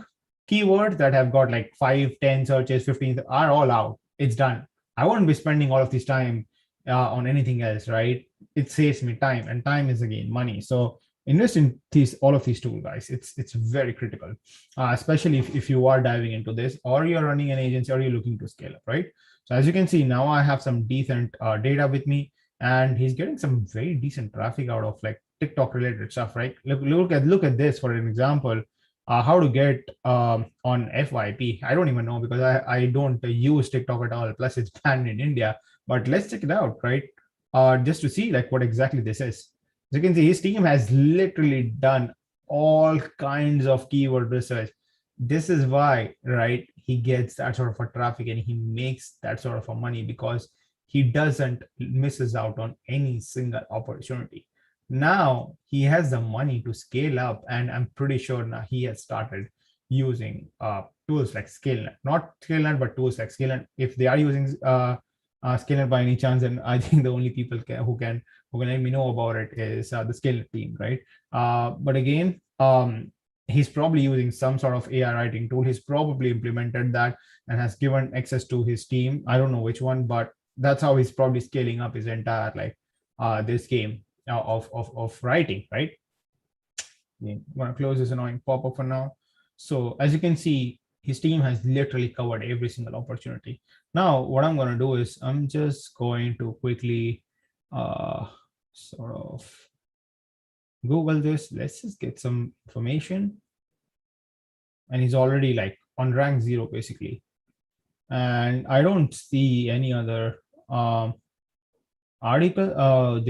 keywords that have got like 5, 10 searches, 15 are all out. It's done. I won't be spending all of this time on anything else, right? It saves me time, and time is again money. So invest in all of these tools, guys. It's very critical, especially if you are diving into this, or you're running an agency, or you're looking to scale up, right? So as you can see, now I have some decent data with me, and he's getting some very decent traffic out of like TikTok related stuff, right? Look at this for an example. How to get on FYP. I don't even know, because I don't use TikTok at all. Plus, it's banned in India. But let's check it out, right? Just to see like what exactly this is. As you can see, his team has literally done all kinds of keyword research. This is why, right, he gets that sort of a traffic and he makes that sort of a money, because he doesn't misses out on any single opportunity. Now he has the money to scale up, and I'm pretty sure now he has started using tools like Scalenut, not Scalenut, but tools like Scalenut. If they are using Scalenut by any chance, then I think the only people who can let me know about it is the Scalenut team, right? But again, he's probably using some sort of AI writing tool. He's probably implemented that and has given access to his team. I don't know which one, but that's how he's probably scaling up his entire like this game of writing, right? I'm gonna close this annoying pop-up for now. So as you can see, his team has literally covered every single opportunity. Now, what I'm gonna do is I'm just going to quickly sort of Google this. Let's just get some information. And he's already like on rank 0 basically. And I don't see any other article,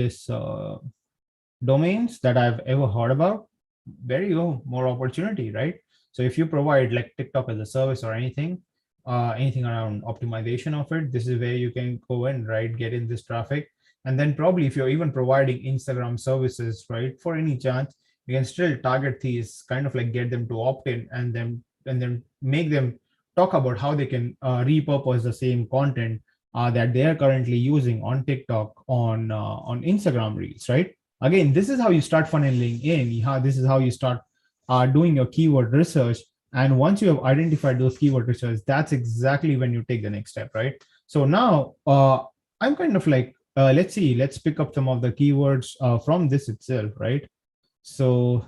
domains that I've ever heard about. There you go, more opportunity, right? So if you provide like TikTok as a service or anything around optimization of it, this is where you can go in, right? Get in this traffic. And then probably if you're even providing Instagram services, right, for any chance, you can still target these, kind of like get them to opt in, and then make them talk about how they can repurpose the same content that they are currently using on TikTok on Instagram Reels, right? Again, this is how you start funneling in. This is how you start doing your keyword research. And once you have identified those keyword research, that's exactly when you take the next step, right? So now I'm kind of like, let's pick up some of the keywords from this itself, right? So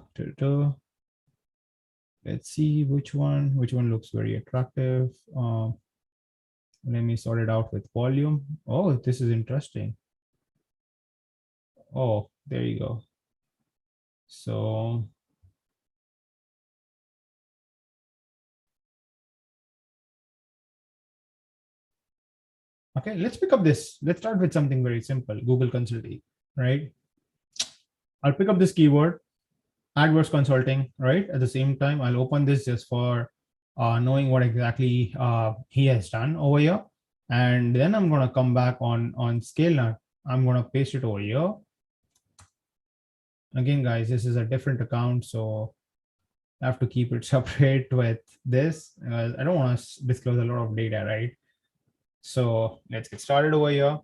let's see which one looks very attractive. Let me sort it out with volume. Oh, this is interesting. Oh, there you go. So okay, let's pick up this. Let's start with something very simple, Google Consulting, right? I'll pick up this keyword, AdWords Consulting, right? At the same time, I'll open this just for knowing what exactly he has done over here. And then I'm going to come back on Scalenut. I'm going to paste it over here. Again, guys, this is a different account, so I have to keep it separate with this. I don't want to disclose a lot of data, right? So let's get started over here.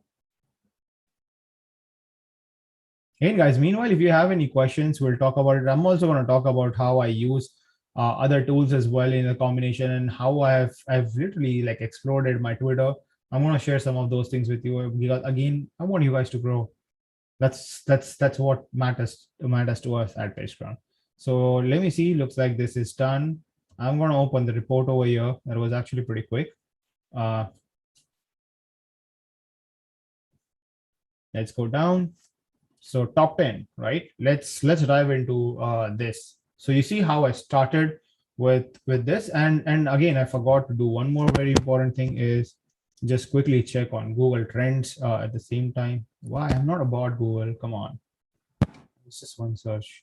Hey guys, meanwhile, if you have any questions, we'll talk about it. I'm also going to talk about how I use other tools as well in a combination, and how I've literally like exploded my Twitter. I'm going to share some of those things with you, because again, I want you guys to grow. That's what matters to us at PitchGround. So let me see. Looks like this is done. I'm going to open the report over here. That was actually pretty quick. Let's go down. So top 10, right? Let's dive into this. So you see how I started with this, and again, I forgot to do one more very important thing, is just quickly check on Google Trends at the same time. Why? I'm not about Google. Come on. It's just one search.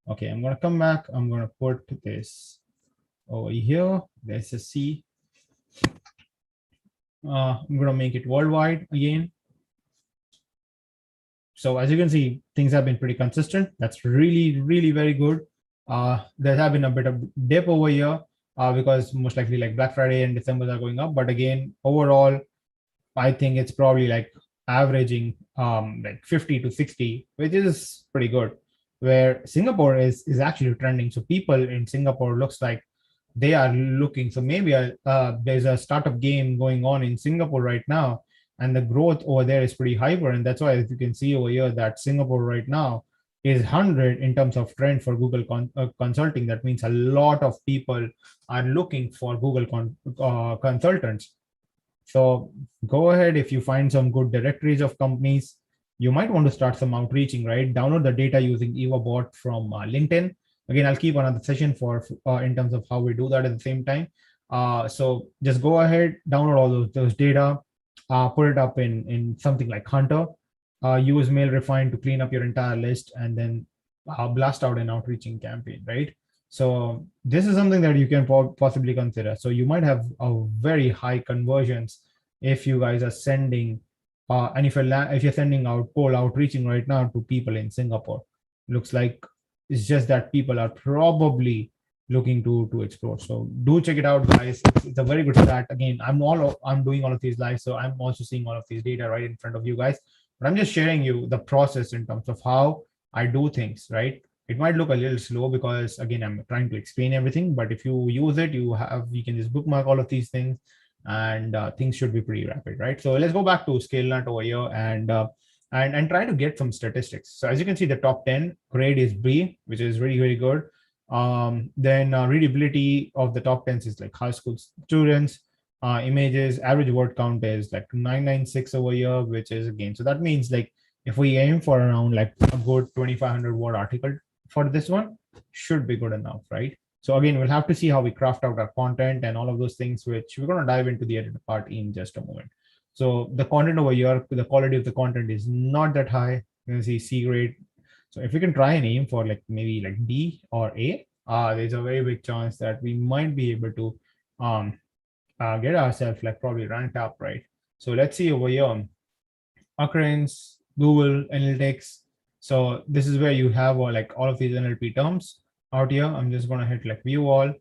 Okay, I'm gonna come back. I'm gonna put this over here. Let's just see. I'm gonna make it worldwide again. So as you can see, things have been pretty consistent. That's really, really very good. There have been a bit of dip over here because most likely like Black Friday and December are going up. But again, overall, I think it's probably like averaging like 50 to 60, which is pretty good. Where Singapore is actually trending. So people in Singapore looks like they are looking. So maybe there's a startup game going on in Singapore right now, and the growth over there is pretty hyper. And that's why, as you can see over here, that Singapore right now is 100 in terms of trend for Google consulting. That means a lot of people are looking for Google consultants. So go ahead, if you find some good directories of companies, you might want to start some outreaching, right? Download the data using EvaBot from LinkedIn. Again, I'll keep another session for in terms of how we do that at the same time. So just go ahead, download all those data, put it up in something like Hunter, use Mail Refine to clean up your entire list, and then blast out an outreaching campaign, right? So this is something that you can possibly consider. So you might have a very high conversions if you guys are sending, and if you're sending out cold outreaching right now to people in Singapore. Looks like it's just that people are probably looking to explore. So do check it out, guys. It's a very good stat. Again, I'm doing all of these live, so I'm also seeing all of these data right in front of you guys. But I'm just sharing you the process in terms of how I do things, right? It might look a little slow because again, I'm trying to explain everything, but if you use it, you can just bookmark all of these things, and things should be pretty rapid, right? So let's go back to Scalenut over here and try to get some statistics. So as you can see, the top 10 grade is B, which is really, really good. Then readability of the top 10 is like high school students. Images, average word count is like 996 over here, which is again, so that means like if we aim for around like a good 2500 word article for this one, should be good enough, right? So again, we'll have to see how we craft out our content and all of those things, which we're going to dive into the edit part in just a moment. So the content over here, the quality of the content is not that high. You can see C grade. So if we can try and aim for like maybe like D or A, there's a very big chance that we might be able to get ourselves like probably ranked up, right? So let's see over here, occurrence, Google Analytics. So this is where you have like all of these NLP terms out here. I'm just going to hit like view all,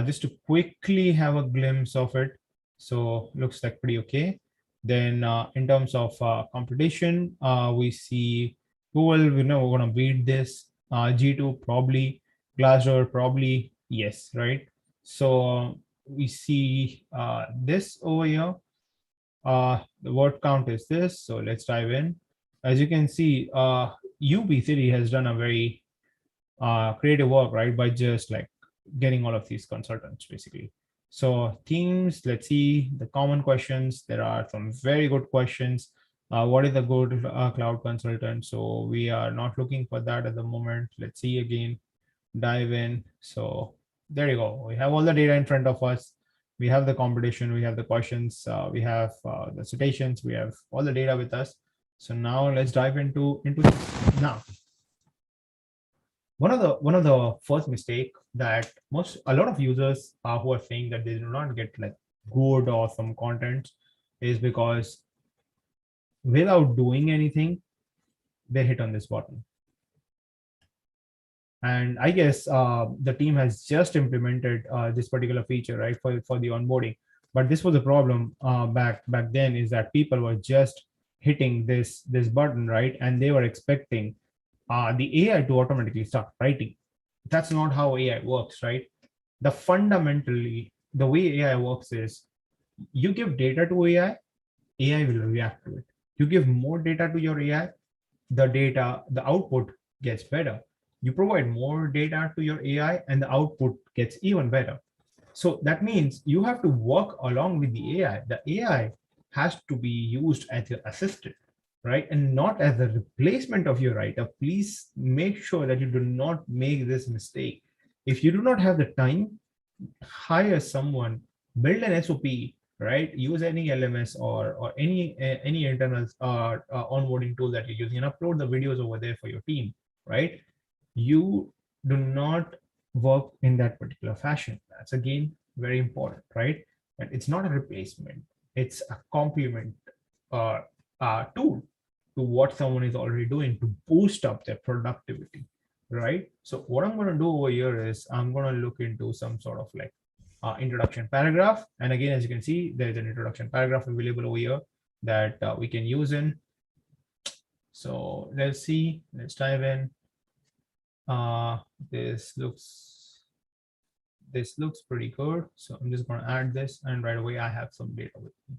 just to quickly have a glimpse of it. So looks like pretty okay. Then in terms of competition, we see Google, we know we're going to beat this. G2 probably, Glassdoor probably, yes, right? So we see this over here. The word count is this. So let's dive in. As you can see, UB City has done a very creative work, right? By just like getting all of these consultants basically. So themes, let's see the common questions. There are some very good questions. What is a good cloud consultant? So we are not looking for that at the moment. Let's see again, dive in. So there you go. We have all the data in front of us. We have the competition, we have the questions, we have the citations, we have all the data with us. So now let's dive into this. Now, one of the first mistake that a lot of users who are saying that they do not get like good or some content is because without doing anything, they hit on this button. And I guess the team has just implemented this particular feature, right, for the onboarding. But this was a problem back then, is that people were just hitting this button, right, and they were expecting the AI to automatically start writing. That's not how AI works, right? Fundamentally, the way AI works is you give data to AI, AI will react to it. You give more data to your AI, the output gets better. You provide more data to your AI and the output gets even better. So that means you have to work along with the AI. The AI has to be used as your assistant, right? And not as a replacement of your writer. Please make sure that you do not make this mistake. If you do not have the time, hire someone, build an SOP, right? Use any LMS or any internal onboarding tool that you're using and upload the videos over there for your team, right? You do not work in that particular fashion. That's again very important, right? And it's not a replacement, it's a complement tool to what someone is already doing to boost up their productivity, right? So what I'm going to do over here is I'm going to look into some sort of like introduction paragraph. And again, as you can see, there's an introduction paragraph available over here. that we can use in. So let's see, let's dive in. This looks pretty good. So I'm just going to add this, and right away I have some data with me,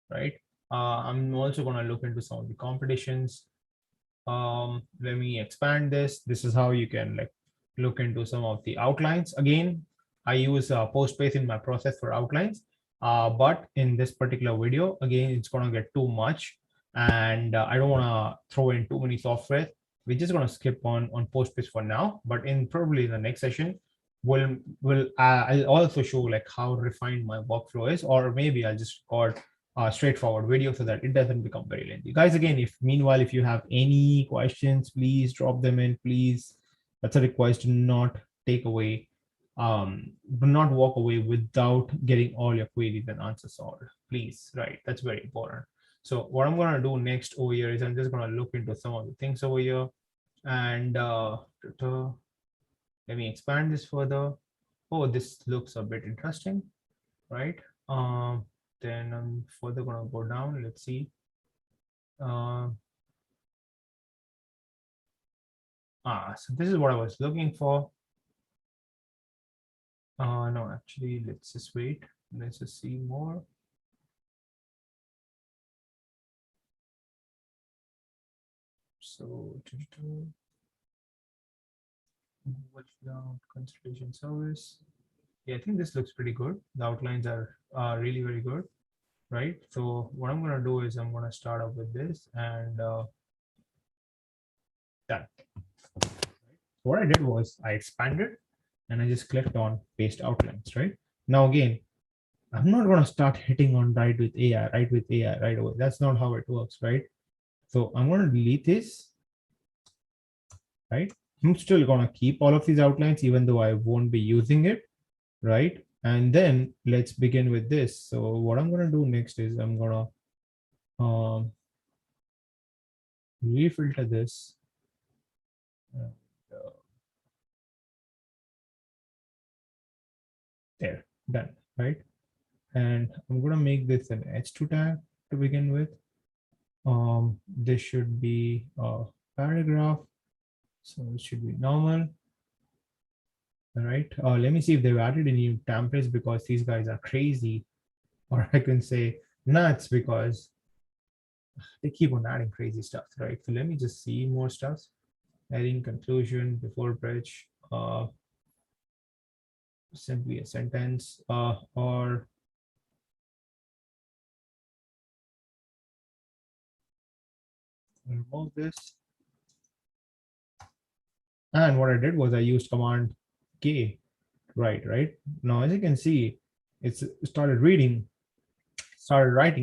right? I'm also going to look into some of the competitions. Let me expand this. This is how you can like look into some of the outlines. Again, I use Postbase in my process for outlines, but in this particular video, again, it's going to get too much, and I don't want to throw in too many software. We're just going to skip on Postbase for now, but in probably the next session, I'll also show like how refined my workflow is, or maybe I'll just record straightforward video so that it doesn't become very lengthy. Guys, again, if meanwhile, if you have any questions, please drop them in, please. That's a request. Do not take away, do not walk away without getting all your queries and answers solved, please, right? That's very important. So what I'm going to do next over here is I'm just going to look into some of the things over here, and let me expand this further. Oh, this looks a bit interesting, right? Then I'm further going to go down. Let's see. So this is what I was looking for. No, actually, let's just wait. Let's just see more. So, consultation service. Yeah, I think this looks pretty good. The outlines are really very good, right? So what I'm going to do is I'm going to start off with this, and done. What I did was I expanded and I just clicked on paste outlines, right? Now again, I'm not going to start hitting on write with AI right away. That's not how it works, right? So I'm going to delete this, right? I'm still going to keep all of these outlines, even though I won't be using it, right? And then let's begin with this. So what I'm going to do next is I'm going to refilter this. There, done, right? And I'm going to make this an H2 tag to begin with. This should be a paragraph. So it should be normal. All right. Let me see if they've added any new templates, because these guys are crazy. Or I can say nuts, because they keep on adding crazy stuff, right? So let me just see more stuff. Adding conclusion before bridge, simply a sentence, or remove this. And what I did was I used command K, right? Now, as you can see, it's started writing.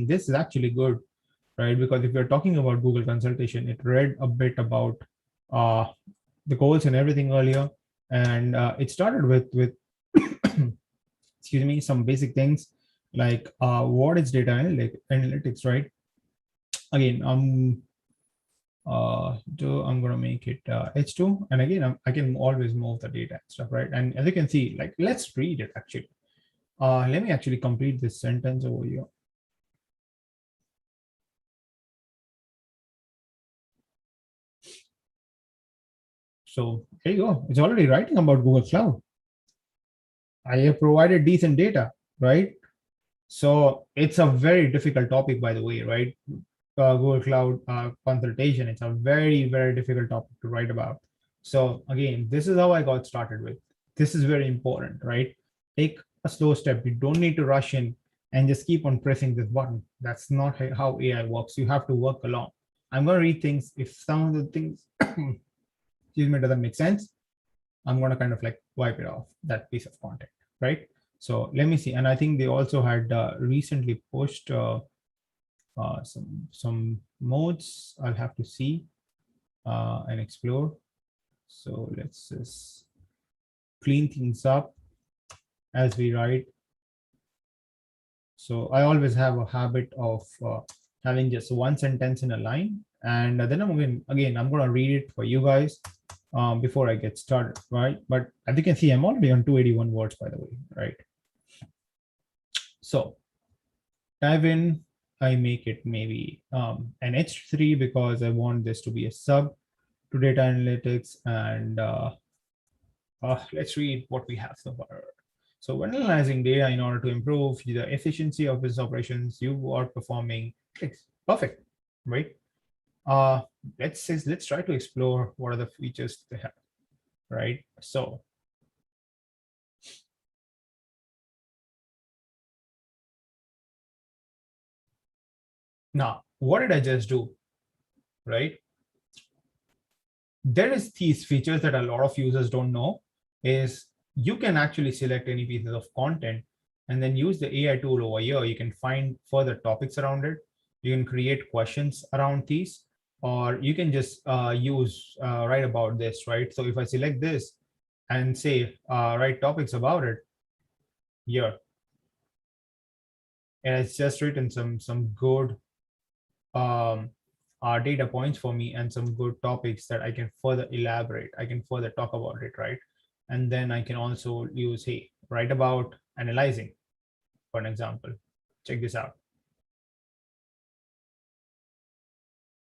This is actually good, right? Because if you're talking about Google consultation, it read a bit about the goals and everything earlier, and it started with excuse me, some basic things like what is data analytics, right? Again, I'm going to make it H2, and again, I can always move the data and stuff, right? And as you can see, like, let's read it actually. Let me actually complete this sentence over here. So there you go. It's already writing about Google Cloud. I have provided decent data, right? So it's a very difficult topic, by the way, right? Google Cloud consultation. It's a very, very difficult topic to write about. So again, this is how I got started with. This is very important, right? Take a slow step. You don't need to rush in and just keep on pressing this button. That's not how AI works. You have to work along. I'm going to read things. If some of the things, excuse me, doesn't make sense, I'm going to kind of like wipe it off, that piece of content, right? So let me see. And I think they also had recently pushed some modes. I'll have to see and explore. So let's just clean things up as we write. So I always have a habit of having just one sentence in a line, and then I'm going to read it for you guys before I get started, right? But as you can see, I'm already on 281 words, by the way, right? So dive in, I make it maybe an H3 because I want this to be a sub to data analytics. And let's read what we have so far. So when analyzing data in order to improve the efficiency of business operations, you are performing clicks. Perfect, right? Uh, let's try to explore what are the features they have, right? So now, what did I just do, right? There is these features that a lot of users don't know is you can actually select any pieces of content and then use the AI tool over here. You can find further topics around it. You can create questions around these, or you can just use write about this, right? So if I select this and say write topics about it here, and it's just written some good um, data points for me and some good topics that I can further elaborate. I can further talk about it, right? And then I can also use, hey, write about analyzing, for an example. Check this out.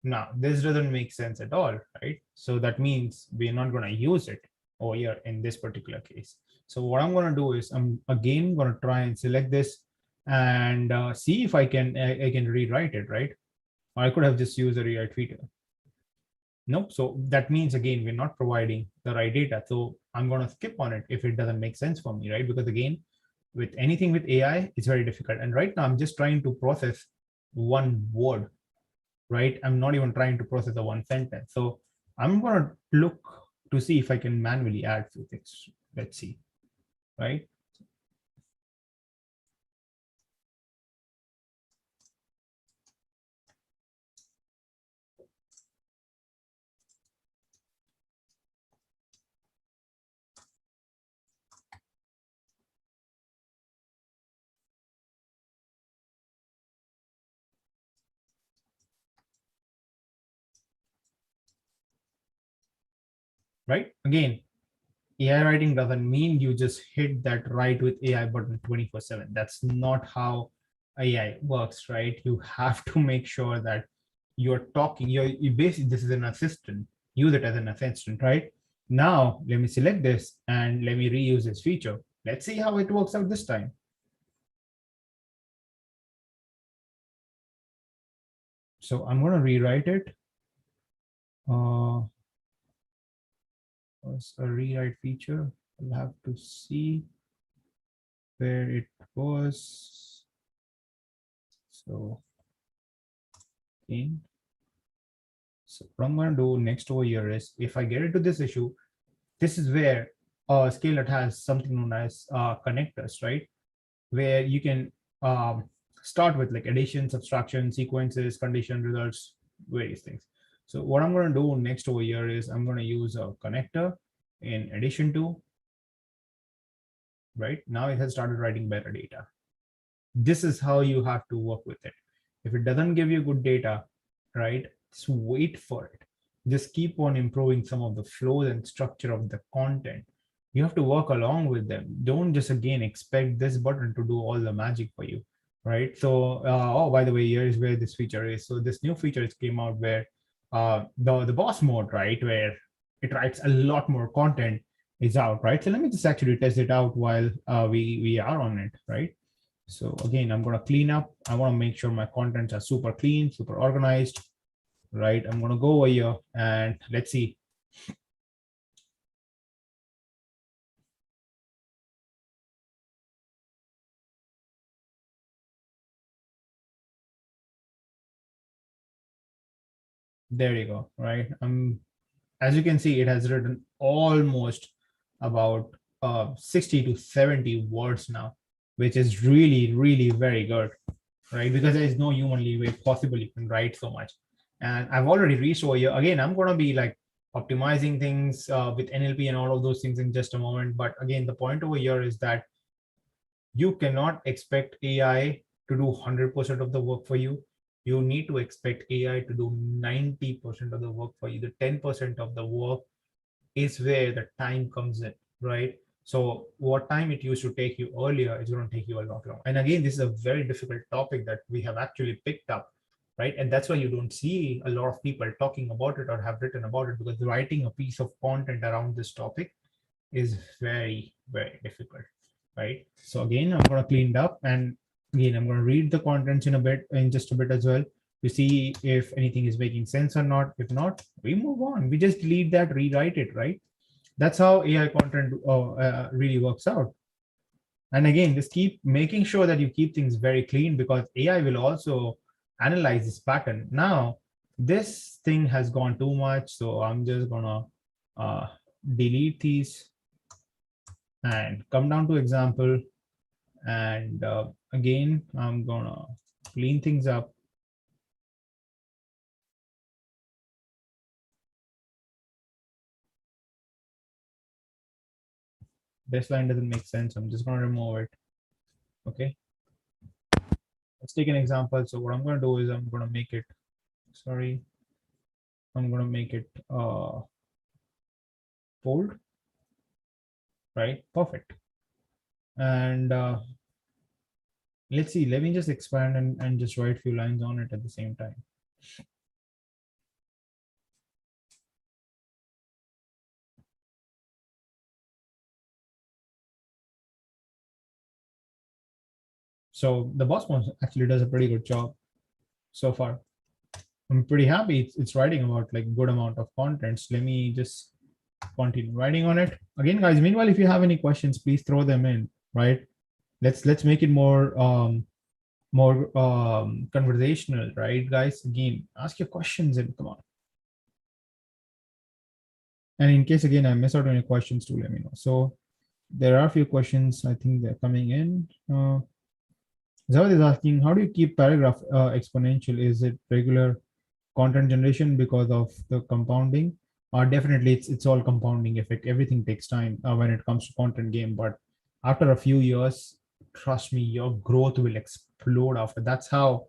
Now, this doesn't make sense at all, right? So that means we're not going to use it over here in this particular case. So what I'm going to do is I'm again going to try and select this and see if I can rewrite it, right? Or I could have just used a rewrite feature. Nope. So that means again, we're not providing the right data. So I'm going to skip on it if it doesn't make sense for me, right? Because again, with anything with AI, it's very difficult. And right now I'm just trying to process one word, right? I'm not even trying to process a one sentence. So I'm going to look to see if I can manually add few things. Let's see, right? Right. Again, AI writing doesn't mean you just hit that write with AI button 24/7. That's not how AI works, right? You have to make sure that you're talking, you basically, this is an assistant, use it as an assistant, right? Now, let me select this and let me reuse this feature. Let's see how it works out this time. So I'm going to rewrite it. Was a rewrite feature. I'll have to see where it was. So in. So what I'm going to do next over here is if I get into this issue, this is where Scalenut has something known as connectors, right? Where you can start with like addition, subtraction, sequences, condition, results, various things. So what I'm going to do next over here is I'm going to use a connector in addition to, right? Now it has started writing better data. This is how you have to work with it. If it doesn't give you good data, right, just wait for it. Just keep on improving some of the flows and structure of the content. You have to work along with them. Don't just again expect this button to do all the magic for you, right? So oh, by the way, here is where this feature is. So this new feature came out where the boss mode, right, where it writes a lot more content is out, right? So let me just actually test it out while we are on it, right? So again, I'm going to clean up. I want to make sure my contents are super clean, super organized, right? I'm going to go over here and let's see. There you go, right? As you can see, it has written almost about 60 to 70 words now, which is really, really very good, right? Because there is no humanly way possible you can write so much. And I've already reached over here. Again, I'm going to be like optimizing things with NLP and all of those things in just a moment. But again, the point over here is that you cannot expect AI to do 100% of the work for you. You need to expect AI to do 90% of the work for you. The 10% of the work is where the time comes in, right? So what time it used to take you earlier is going to take you a lot longer. And again, this is a very difficult topic that we have actually picked up, right? And that's why you don't see a lot of people talking about it or have written about it, because writing a piece of content around this topic is very, very difficult, right? So again, I'm going to clean it up, and again, I'm going to read the contents in just a bit as well to see if anything is making sense or not. If not, we move on. We just delete that, rewrite it, right? That's how AI content really works out. And again, just keep making sure that you keep things very clean, because AI will also analyze this pattern. Now, this thing has gone too much, so I'm just gonna delete these and come down to example. And again, I'm gonna clean things up. This line doesn't make sense. I'm just gonna remove it. Okay. Let's take an example. So what I'm gonna do is I'm gonna make it, sorry, I'm gonna make it bold, right? Perfect. And let's see, let me just expand and just write a few lines on it at the same time. So the boss one actually does a pretty good job so far. I'm pretty happy it's writing about like good amount of contents. Let me just continue writing on it. Again, guys, meanwhile, if you have any questions, please throw them in, right? Let's make it more conversational, right, guys? Again, ask your questions and come on. And in case again I miss out on any questions too, let me know. So there are a few questions I think they're coming in. Zawad is asking, how do you keep paragraph exponential? Is it regular content generation because of the compounding? Definitely, it's all compounding effect. Everything takes time when it comes to content game, but after a few years, trust me, your growth will explode after. That's how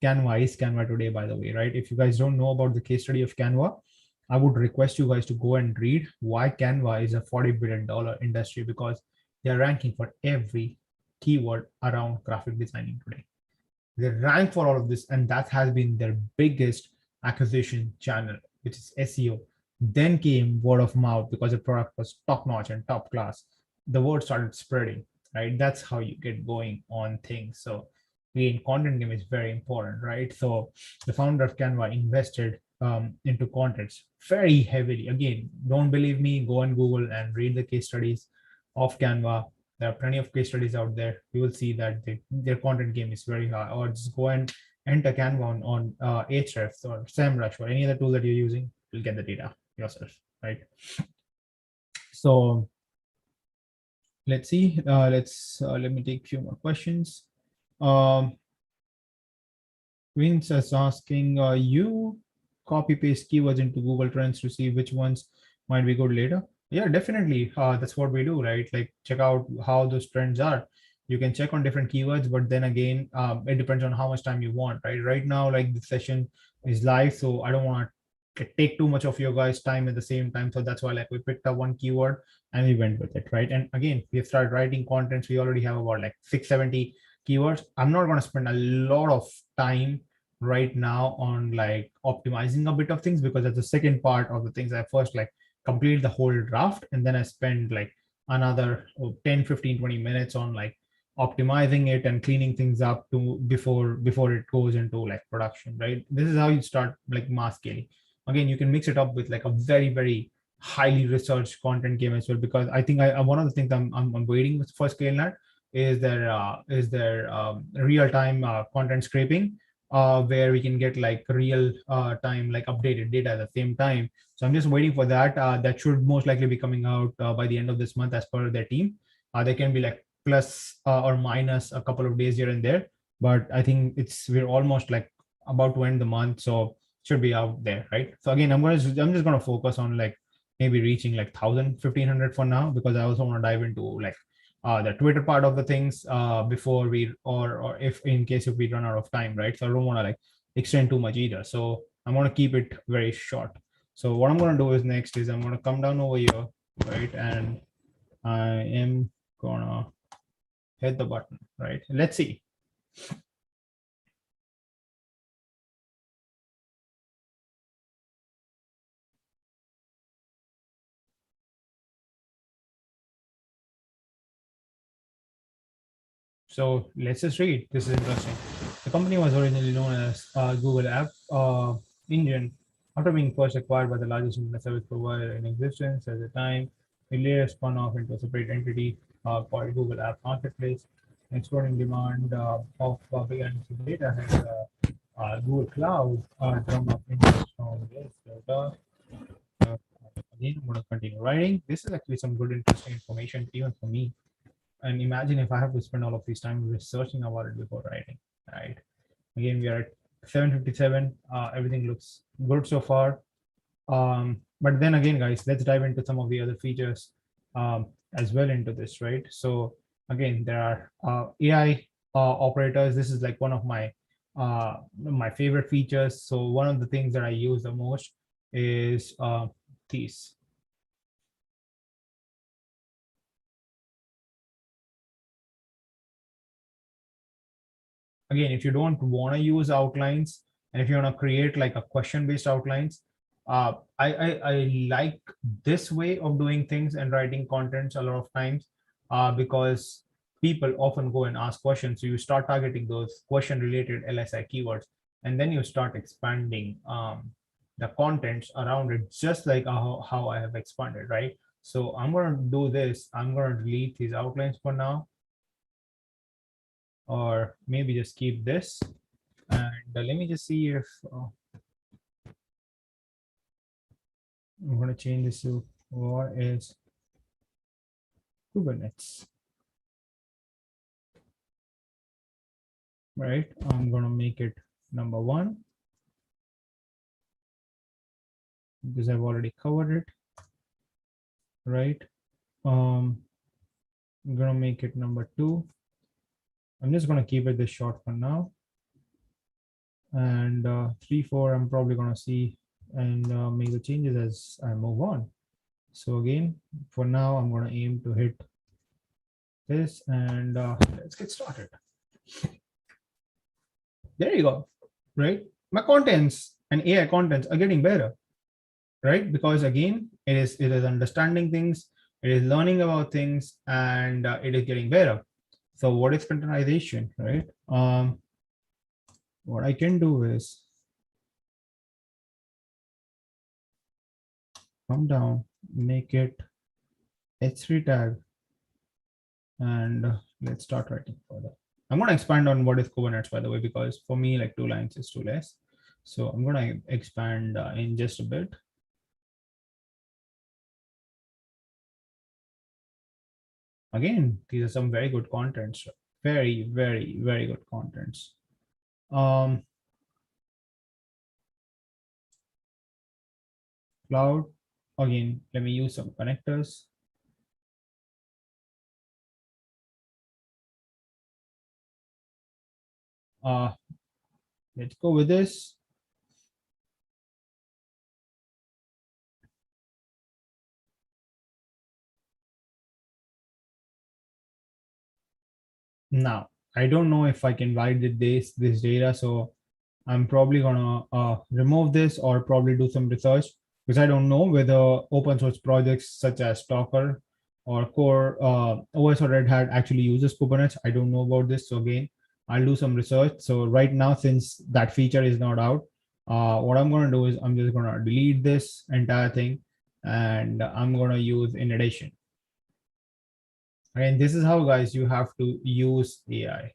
Canva is Canva today, by the way, right? If you guys don't know about the case study of Canva, I would request you guys to go and read why Canva is a $40 billion industry, because they're ranking for every keyword around graphic designing today. They rank for all of this, and that has been their biggest acquisition channel, which is SEO. Then came word of mouth because the product was top notch and top class. The word started spreading, right? That's how you get going on things. So, again, content game is very important, right? So, the founder of Canva invested into contents very heavily. Again, don't believe me, go on Google and read the case studies of Canva. There are plenty of case studies out there. You will see that their content game is very high. Or just go and enter Canva on Ahrefs or SEMrush or any other tool that you're using. You'll get the data yourself, right? So let's see. Let me take a few more questions. Vince is asking, you copy paste keywords into Google Trends to see which ones might be good later. Yeah, definitely. That's what we do, right? Like check out how those trends are. You can check on different keywords, but then again, it depends on how much time you want, right? Right now, like the session is live, so I don't want to take too much of your guys' time at the same time. So that's why like we picked up one keyword and we went with it, right? And again, we have started writing contents. We already have about like 670 keywords. I'm not going to spend a lot of time right now on like optimizing a bit of things, because that's the second part of the things. I first like complete the whole draft, and then I spend like another 10, 15, 20 minutes on like optimizing it and cleaning things up to before it goes into like production, right? This is how you start like mass scaling. Again, you can mix it up with like a very, very highly researched content game as well, because I think one of the things I'm waiting for Scalenut is their real-time content scraping, where we can get like real time like updated data at the same time. So I'm just waiting for that. That should most likely be coming out by the end of this month as per their team. They can be like plus or minus a couple of days here and there, but I think we're almost like about to end the month, so should be out there, right? So again, I'm just gonna focus on like maybe reaching like 1,000, 1,500 for now, because I also want to dive into like the Twitter part of the things before we, or if in case if we run out of time, right? So I don't want to like extend too much either. So I'm going to keep it very short. So what I'm going to do is next is I'm going to come down over here, right? And I am gonna hit the button, right? Let's see. So let's just read. This is interesting. The company was originally known as Google App Engine. After being first acquired by the largest internet service provider in existence at the time, it later spun off into a separate entity called Google App Marketplace. Exploding demand of big and data has Google Cloud drum up interest from this. Again, I'm going to continue writing. This is actually some good, interesting information even for me. And imagine if I have to spend all of this time researching about it before writing, right? Again, we are at 7:57. Everything looks good so far. But then again, guys, let's dive into some of the other features as well into this, right? So again, there are AI operators. This is like one of my favorite features. So one of the things that I use the most is these. Again, if you don't want to use outlines and if you want to create like a question based outlines, I like this way of doing things and writing contents a lot of times because people often go and ask questions. So you start targeting those question related LSI keywords, and then you start expanding the contents around it, just like how I have expanded, right? So I'm going to do this. I'm going to delete these outlines for now, or maybe just keep this. And let me just see if I'm going to change this to what is Kubernetes, right? I'm going to make it number 1 because I've already covered it, right? I'm going to make it number 2. I'm just going to keep it this short for now. And 3, 4, I'm probably going to see and make the changes as I move on. So again, for now, I'm going to aim to hit this, and let's get started. There you go, right? My contents and AI contents are getting better, right? Because again, it is understanding things, it is learning about things, and it is getting better. So what is containerization, right? What I can do is come down, make it H3 tag, and let's start writing further. I'm going to expand on what is Kubernetes, by the way, because for me, like 2 lines is too less. So I'm going to expand in just a bit. Again, these are some very good contents, very, very, very good contents. Cloud, again, let me use some connectors. Let's go with this. Now, I don't know if I can write this data, so I'm probably gonna remove this or probably do some research, because I don't know whether open source projects such as Docker or Core OS or Red Hat actually uses Kubernetes. I don't know about this, so again, I'll do some research. So right now, since that feature is not out, what I'm gonna do is I'm just gonna delete this entire thing, and I'm gonna use in addition. And this is how, guys, you have to use AI.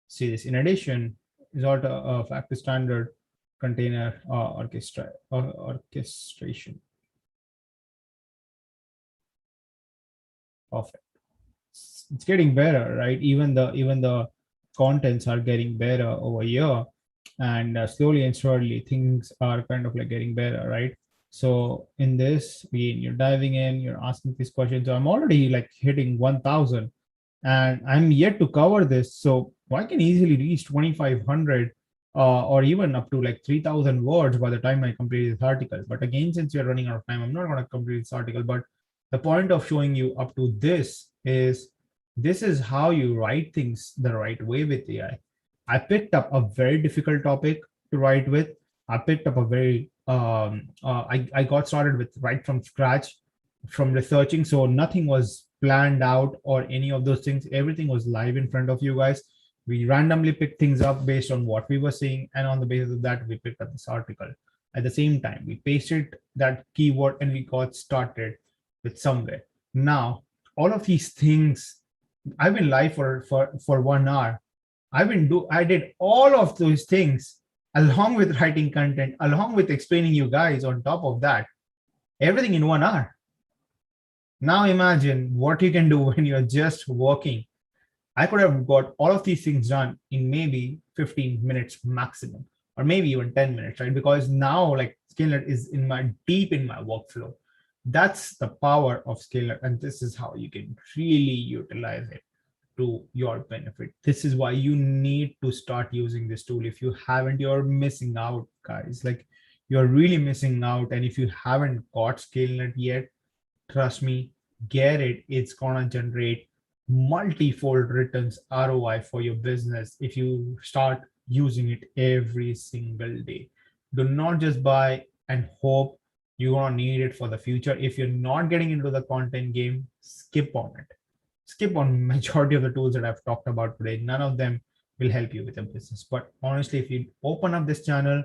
See this in addition is not a factory standard container orchestration. Perfect. It's getting better, right? Even the contents are getting better over here, and slowly and surely things are kind of like getting better, right? So in this, again, you're diving in, you're asking these questions. So I'm already like hitting 1,000, and I'm yet to cover this. So I can easily reach 2,500 or even up to like 3,000 words by the time I complete this article. But again, since we're running out of time, I'm not going to complete this article, but The point of showing you up to this is how you write things the right way with AI. I picked up a very difficult topic to write with. I picked up a very I got started with right from scratch from researching. So nothing was planned out or any of those things. Everything was live in front of you guys. We randomly picked things up based on what we were seeing, and on the basis of that, we picked up this article. At the same time, we pasted that keyword and we got started with somewhere. Now, all of these things, I've been live for 1 hour. I did all of those things along with writing content, along with explaining you guys on top of that, everything in 1 hour. Now imagine what you can do when you're just working. I could have got all of these things done in maybe 15 minutes maximum, or maybe even 10 minutes, right? Because now like Scalenut is deep in my workflow. That's the power of Scalenut, and this is how you can really utilize it to your benefit. This is why you need to start using this tool. If you haven't, you're missing out, guys. Like you're really missing out. And if you haven't got Scalenut yet, trust me, get it. It's gonna generate multi-fold returns ROI for your business if you start using it every single day. Do not just buy and hope you're gonna need it for the future. If you're not getting into the content game, skip on it. Skip on majority of the tools that I've talked about today. None of them will help you with your business. But honestly, if you open up this channel,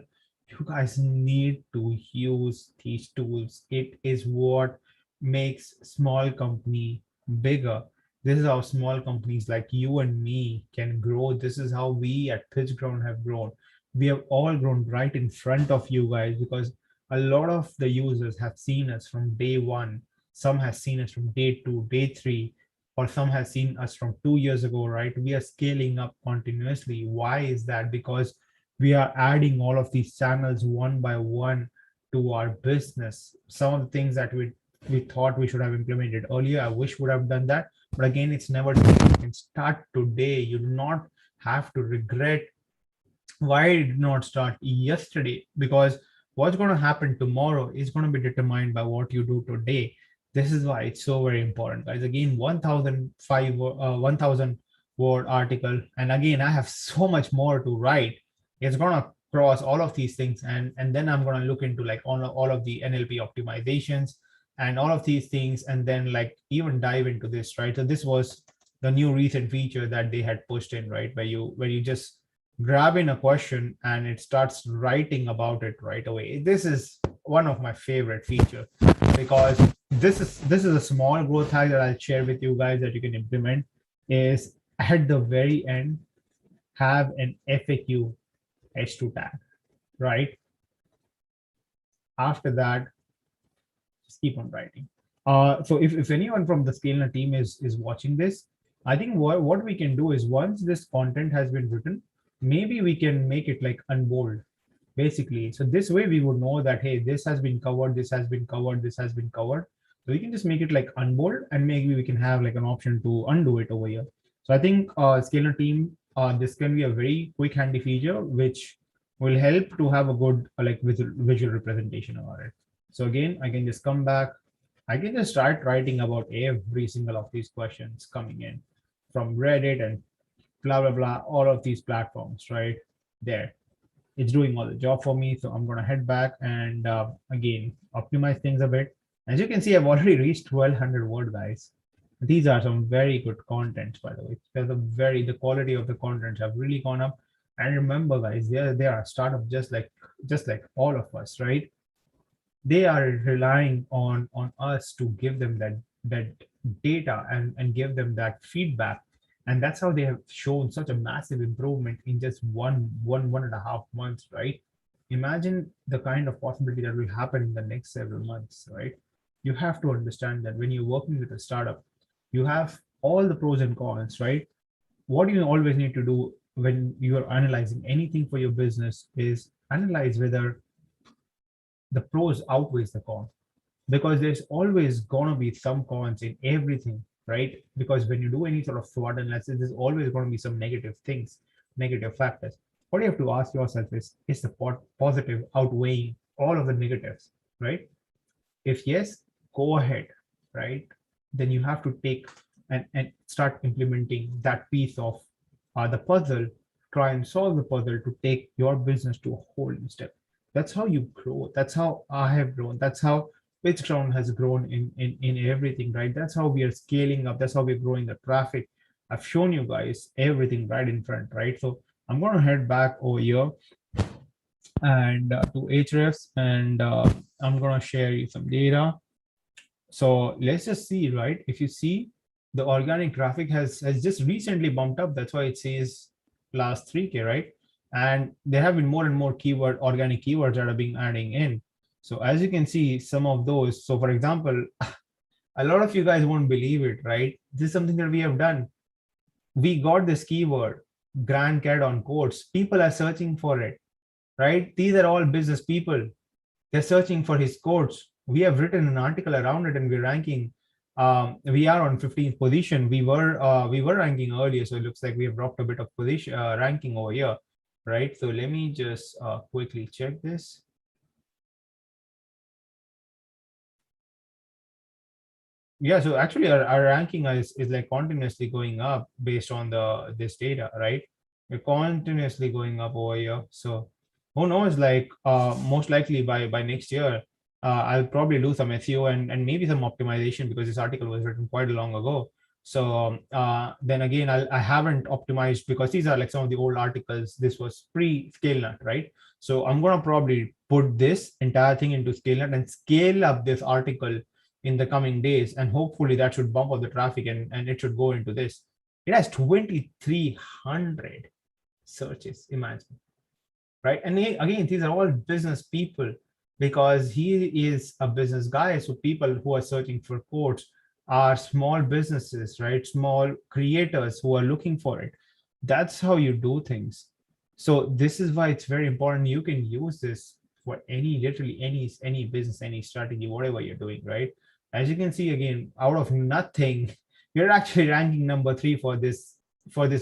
you guys need to use these tools. It is what makes small company bigger. This is how small companies like you and me can grow. This is how we at PitchGround have grown. We have all grown right in front of you guys because a lot of the users have seen us from day one. Some have seen us from day two, day three, or some have seen us from 2 years ago, right? We are scaling up continuously. Why is that? Because we are adding all of these channels one by one to our business. Some of the things that we thought we should have implemented earlier, I wish would have done that. But again, it's never too late. You can start today. You do not have to regret why I did not start yesterday, because what's going to happen tomorrow is going to be determined by what you do today. This is why it's so very important, guys. Again, 1000 word article, and again, I have so much more to write. It's going to cross all of these things, and then I'm going to look into like all of the NLP optimizations and all of these things, and then like even dive into this, right? So this was the new recent feature that they had pushed in, right? Where you just grab in a question and it starts writing about it right away. This is one of my favorite features because this is a small growth hack that I'll share with you guys that you can implement. Is at the very end, have an FAQ H2 tag, right? After that, just keep on writing. So if anyone from the Scalenut team is watching this, I think what we can do is once this content has been written, maybe we can make it like unbold, basically. So this way we would know that, hey, this has been covered, this has been covered, this has been covered. So we can just make it like unbold, and maybe we can have like an option to undo it over here. So I think Scalenut team, this can be a very quick handy feature, which will help to have a good like visual representation about it. So again, I can just come back. I can just start writing about every single of these questions coming in from Reddit and blah, blah, blah, all of these platforms right there. It's doing all the job for me. So I'm going to head back and again, optimize things a bit. As you can see, I've already reached 1200 word, guys. These are some very good contents, by the way. The quality of the contents have really gone up. And remember, guys, they are a startup just like all of us, right? They are relying on us to give them that data and give them that feedback, and that's how they have shown such a massive improvement in just one and a half months, right? Imagine the kind of possibility that will happen in the next several months, right? You have to understand that when you're working with a startup, you have all the pros and cons, right? What you always need to do when you are analyzing anything for your business is analyze whether the pros outweighs the cons, because there's always going to be some cons in everything, right? Because when you do any sort of SWOT analysis, there's always going to be some negative things, negative factors. What you have to ask yourself is the positive outweighing all of the negatives, right? If yes, go ahead, right? Then you have to take and start implementing that piece of the puzzle, try and solve the puzzle to take your business to a whole new step. That's how you grow. That's how I have grown. That's how PitchGround has grown in everything, right? That's how we are scaling up. That's how we're growing the traffic. I've shown you guys everything right in front, right? So I'm going to head back over here and to Ahrefs, and I'm going to share you some data. So let's just see, right? If you see, the organic traffic has just recently bumped up. That's why it says last 3K, right? And there have been more and more organic keywords that are being adding in. So as you can see, some of those. So for example, a lot of you guys won't believe it, right? This is something that we have done. We got this keyword, grandcat on quotes. People are searching for it, right? These are all business people. They're searching for his quotes. We have written an article around it, and we're ranking. We are on 15th position. We were ranking earlier, so it looks like we have dropped a bit of position ranking over here, right? So let me just quickly check this. Yeah, so actually our ranking is like continuously going up based on this data, right? We're continuously going up over here. So who knows, like most likely by next year, I'll probably do some SEO and maybe some optimization, because this article was written quite long ago. So then again, I haven't optimized, because these are like some of the old articles. This was pre-Scalenut, right? So I'm gonna probably put this entire thing into Scalenut and scale up this article in the coming days, and hopefully that should bump up the traffic, and it should go into this. It has 2,300 searches, imagine, right? And again, these are all business people, because he is a business guy. So people who are searching for quotes are small businesses, right? Small creators who are looking for it. That's how you do things. So this is why it's very important. You can use this for literally any business, any strategy, whatever you're doing, right? As you can see, again, out of nothing, you're actually ranking number 3 for this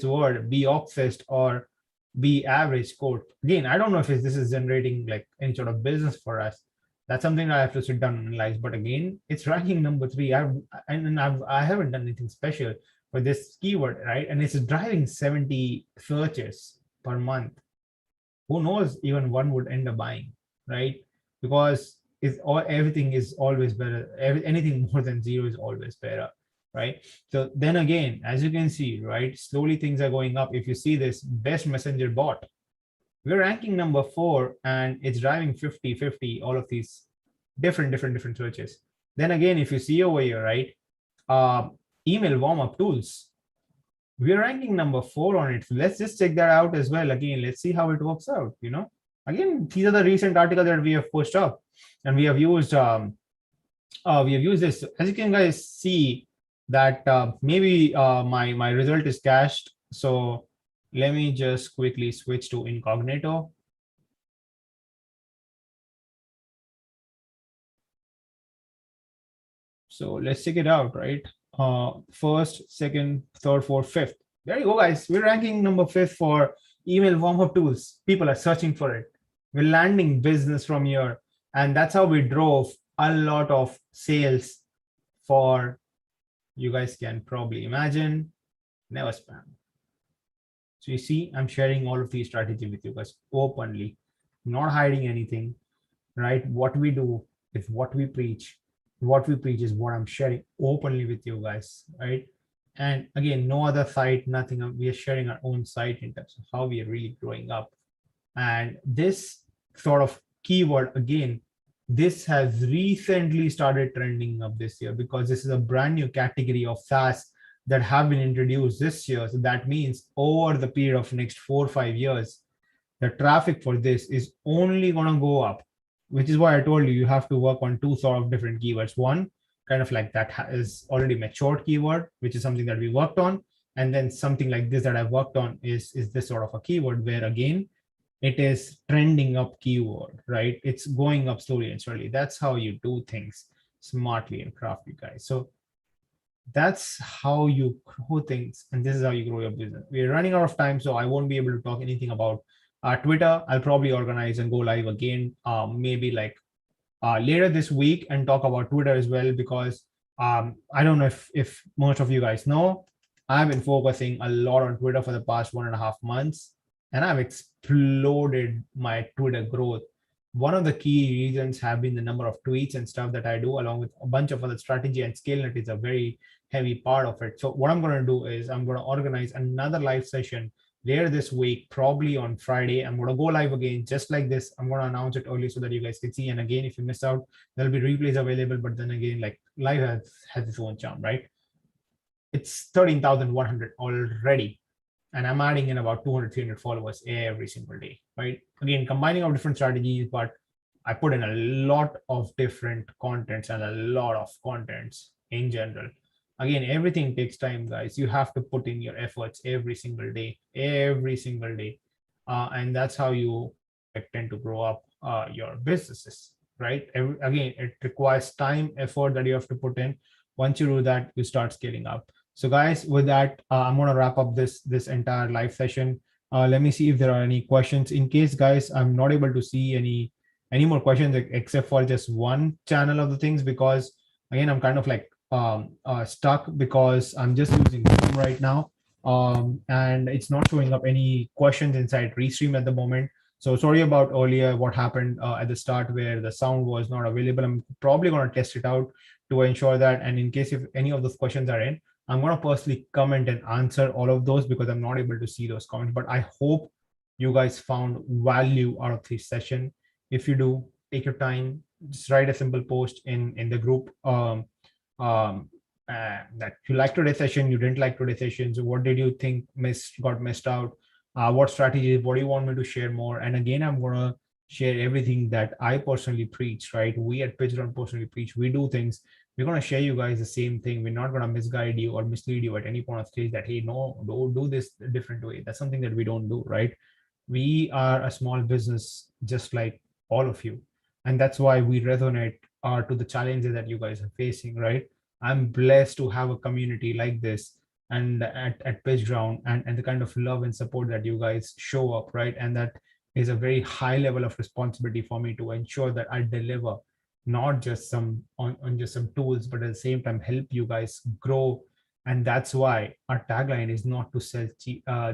word, be obsessed or be average quote. Again, I don't know if this is generating like any sort of business for us. That's something I have to sit down and analyze. But again, it's ranking number 3. I haven't done anything special for this keyword, right? And it's driving 70 searches per month. Who knows, even one would end up buying, right? Because everything is always better. Anything more than 0 is always better, right? So then again, as you can see, right, slowly things are going up. If you see this best messenger bot, we're ranking number 4, and it's driving 50, all of these different searches. Then again, if you see over here, right, email warm-up tools, we're ranking number 4 on it. So let's just check that out as well. Again, let's see how it works out. Again, these are the recent articles that we have pushed up, and we have used this. As you can guys see that maybe my result is cached. So let me just quickly switch to incognito. So let's check it out, right? First, second, third, fourth, fifth. There you go, guys. We're ranking number 5th for email warm-up tools. People are searching for it. We're landing business from here. And that's how we drove a lot of sales for, you guys can probably imagine, never spam. So you see, I'm sharing all of these strategies with you guys openly, not hiding anything, right? What we do is what we preach. What we preach is what I'm sharing openly with you guys, right? And again, no other site, nothing. We are sharing our own site in terms of how we are really growing up. And this sort of keyword, again, this has recently started trending up this year, because this is a brand new category of SaaS that have been introduced this year. So that means over the period of next 4 or 5 years, the traffic for this is only going to go up, which is why I told you, you have to work on 2 sort of different keywords. One, kind of like that is already matured keyword, which is something that we worked on. And then something like this that I've worked on is this sort of a keyword where, again, it is trending up keyword, right? It's going up slowly and surely. That's how you do things smartly and crafty, guys. So that's how you grow things, and this is how you grow your business. We're running out of time, so I won't be able to talk anything about Twitter. I'll probably organize and go live again, maybe like later this week, and talk about Twitter as well, because I don't know if most of you guys know, I've been focusing a lot on Twitter for the past 1.5 months, and I've exploded my Twitter growth. One of the key reasons have been the number of tweets and stuff that I do, along with a bunch of other strategy, and Scalenut is a very heavy part of it. So what I'm going to do is I'm going to organize another live session later this week, probably on Friday. I'm going to go live again, just like this. I'm going to announce it early so that you guys can see. And again, if you miss out, there'll be replays available. But then again, like live has its own charm, right? It's 13,100 already. And I'm adding in about 200, 300 followers every single day, right? Again, combining our different strategies, but I put in a lot of different contents and a lot of contents in general. Again, everything takes time, guys. You have to put in your efforts every single day. And that's how you tend to grow up your businesses, right? Again, it requires time, effort that you have to put in. Once you do that, you start scaling up. So guys, with that, I'm going to wrap up this entire live session. Let me see if there are any questions. In case, guys, I'm not able to see any more questions except for just one channel of the things, because again, I'm kind of like stuck because I'm just using Zoom right now, and it's not showing up any questions inside Restream at the moment. So sorry about earlier what happened at the start where the sound was not available. I'm probably going to test it out to ensure that, and in case if any of those questions are in, I'm going to personally comment and answer all of those because I'm not able to see those comments. But I hope you guys found value out of this session. If you do, take your time, just write a simple post in the group, that you like today's session, you didn't like today's session. So what did you think got missed out? What strategies, what do you want me to share more? And again, I'm going to share everything that I personally preach, right? We at PitchGround personally preach. We do things. We're going to share you guys the same thing. We're not going to misguide you or mislead you at any point of stage that, hey, no, don't do this a different way. That's something that we don't do, right? We are a small business just like all of you, and that's why we resonate to the challenges that you guys are facing, right? I'm blessed to have a community like this, and at PitchGround, and the kind of love and support that you guys show up, right? And that is a very high level of responsibility for me to ensure that I deliver not just some on just some tools, but at the same time help you guys grow. And that's why our tagline is not to sell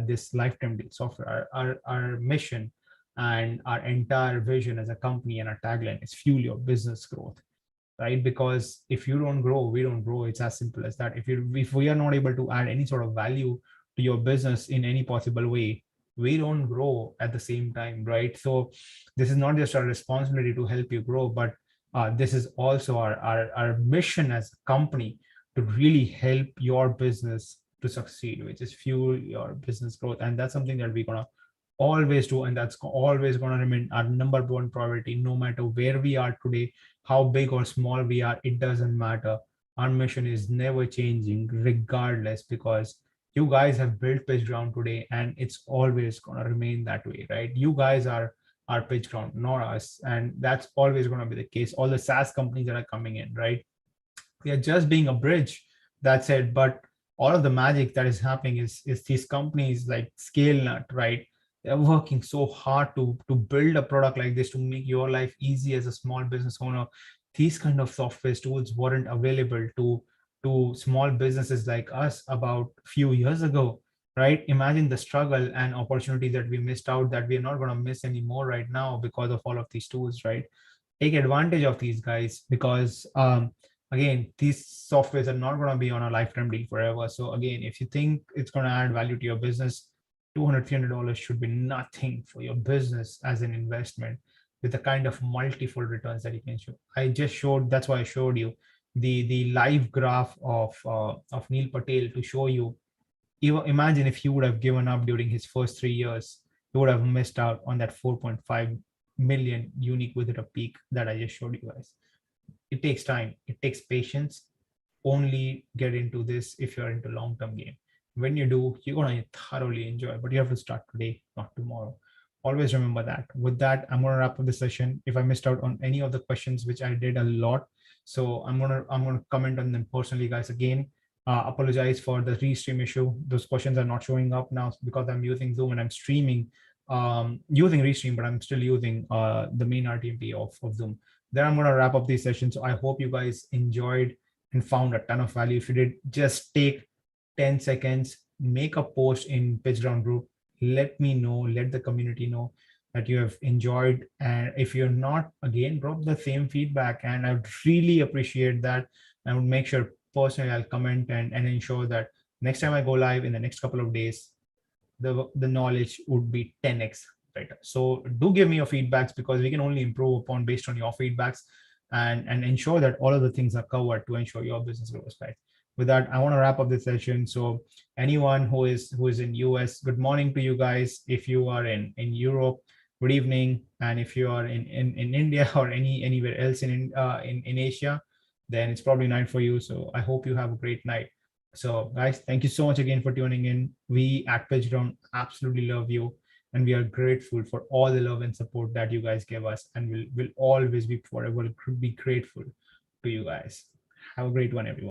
this lifetime deal software. Our mission and our entire vision as a company and our tagline is fuel your business growth, right? Because if you don't grow, we don't grow. It's as simple as that. If we are not able to add any sort of value to your business in any possible way, we don't grow at the same time, right? So this is not just our responsibility to help you grow, but this is also our mission as a company to really help your business to succeed, which is fuel your business growth. And that's something that we're gonna always do, and that's always going to remain our number one priority, no matter where we are today, how big or small we are. It doesn't matter. Our mission is never changing regardless, because you guys have built PitchGround today, and it's always going to remain that way, right? You guys are our PitchGround, not us, and that's always going to be the case. All the SaaS companies that are coming in, right, we are just being a bridge. That's it. But all of the magic that is happening is these companies like Scalenut, right? They're working so hard to build a product like this to make your life easy as a small business owner. These kind of software tools weren't available to small businesses like us about a few years ago, right? Imagine the struggle and opportunity that we missed out, that we're not going to miss anymore right now because of all of these tools, right? Take advantage of these guys, because again, these softwares are not going to be on a lifetime deal forever. So again, if you think it's going to add value to your business, $200, $300 should be nothing for your business as an investment, with the kind of multiple returns that you can show. I just showed, that's why I showed you the live graph of Neil Patel to show you. Imagine if he would have given up during his first 3 years, he would have missed out on that 4.5 million unique visitor peak that I just showed you guys. It takes time, it takes patience. Only get into this if you're into long-term game. When you do, you're going to thoroughly enjoy, but you have to start today, not tomorrow. Always remember that. With that, I'm going to wrap up the session. If I missed out on any of the questions, which I did a lot, so I'm going to comment on them personally, guys. Again, apologize for the restream issue. Those questions are not showing up now because I'm using Zoom and I'm streaming using restream, but I'm still using the main RTMP of Zoom. Then I'm going to wrap up these sessions. So I hope you guys enjoyed and found a ton of value. If you did, just take 10 seconds, make a post in PitchGround group, let me know, let the community know that you have enjoyed. And if you're not, again, drop the same feedback. And I would really appreciate that. I would make sure personally I'll comment and ensure that next time I go live in the next couple of days, the knowledge would be 10x better. So do give me your feedbacks, because we can only improve upon based on your feedbacks, and ensure that all of the things are covered to ensure your business grows, right? With that, I want to wrap up this session. So anyone who is in US, good morning to you guys. If you are in Europe, good evening. And if you are in India or anywhere else in Asia, then it's probably night for you. So I hope you have a great night. So, guys, thank you so much again for tuning in. We at PitchGround absolutely love you, and we are grateful for all the love and support that you guys give us, and will always be forever be grateful to you guys. Have a great one, everyone.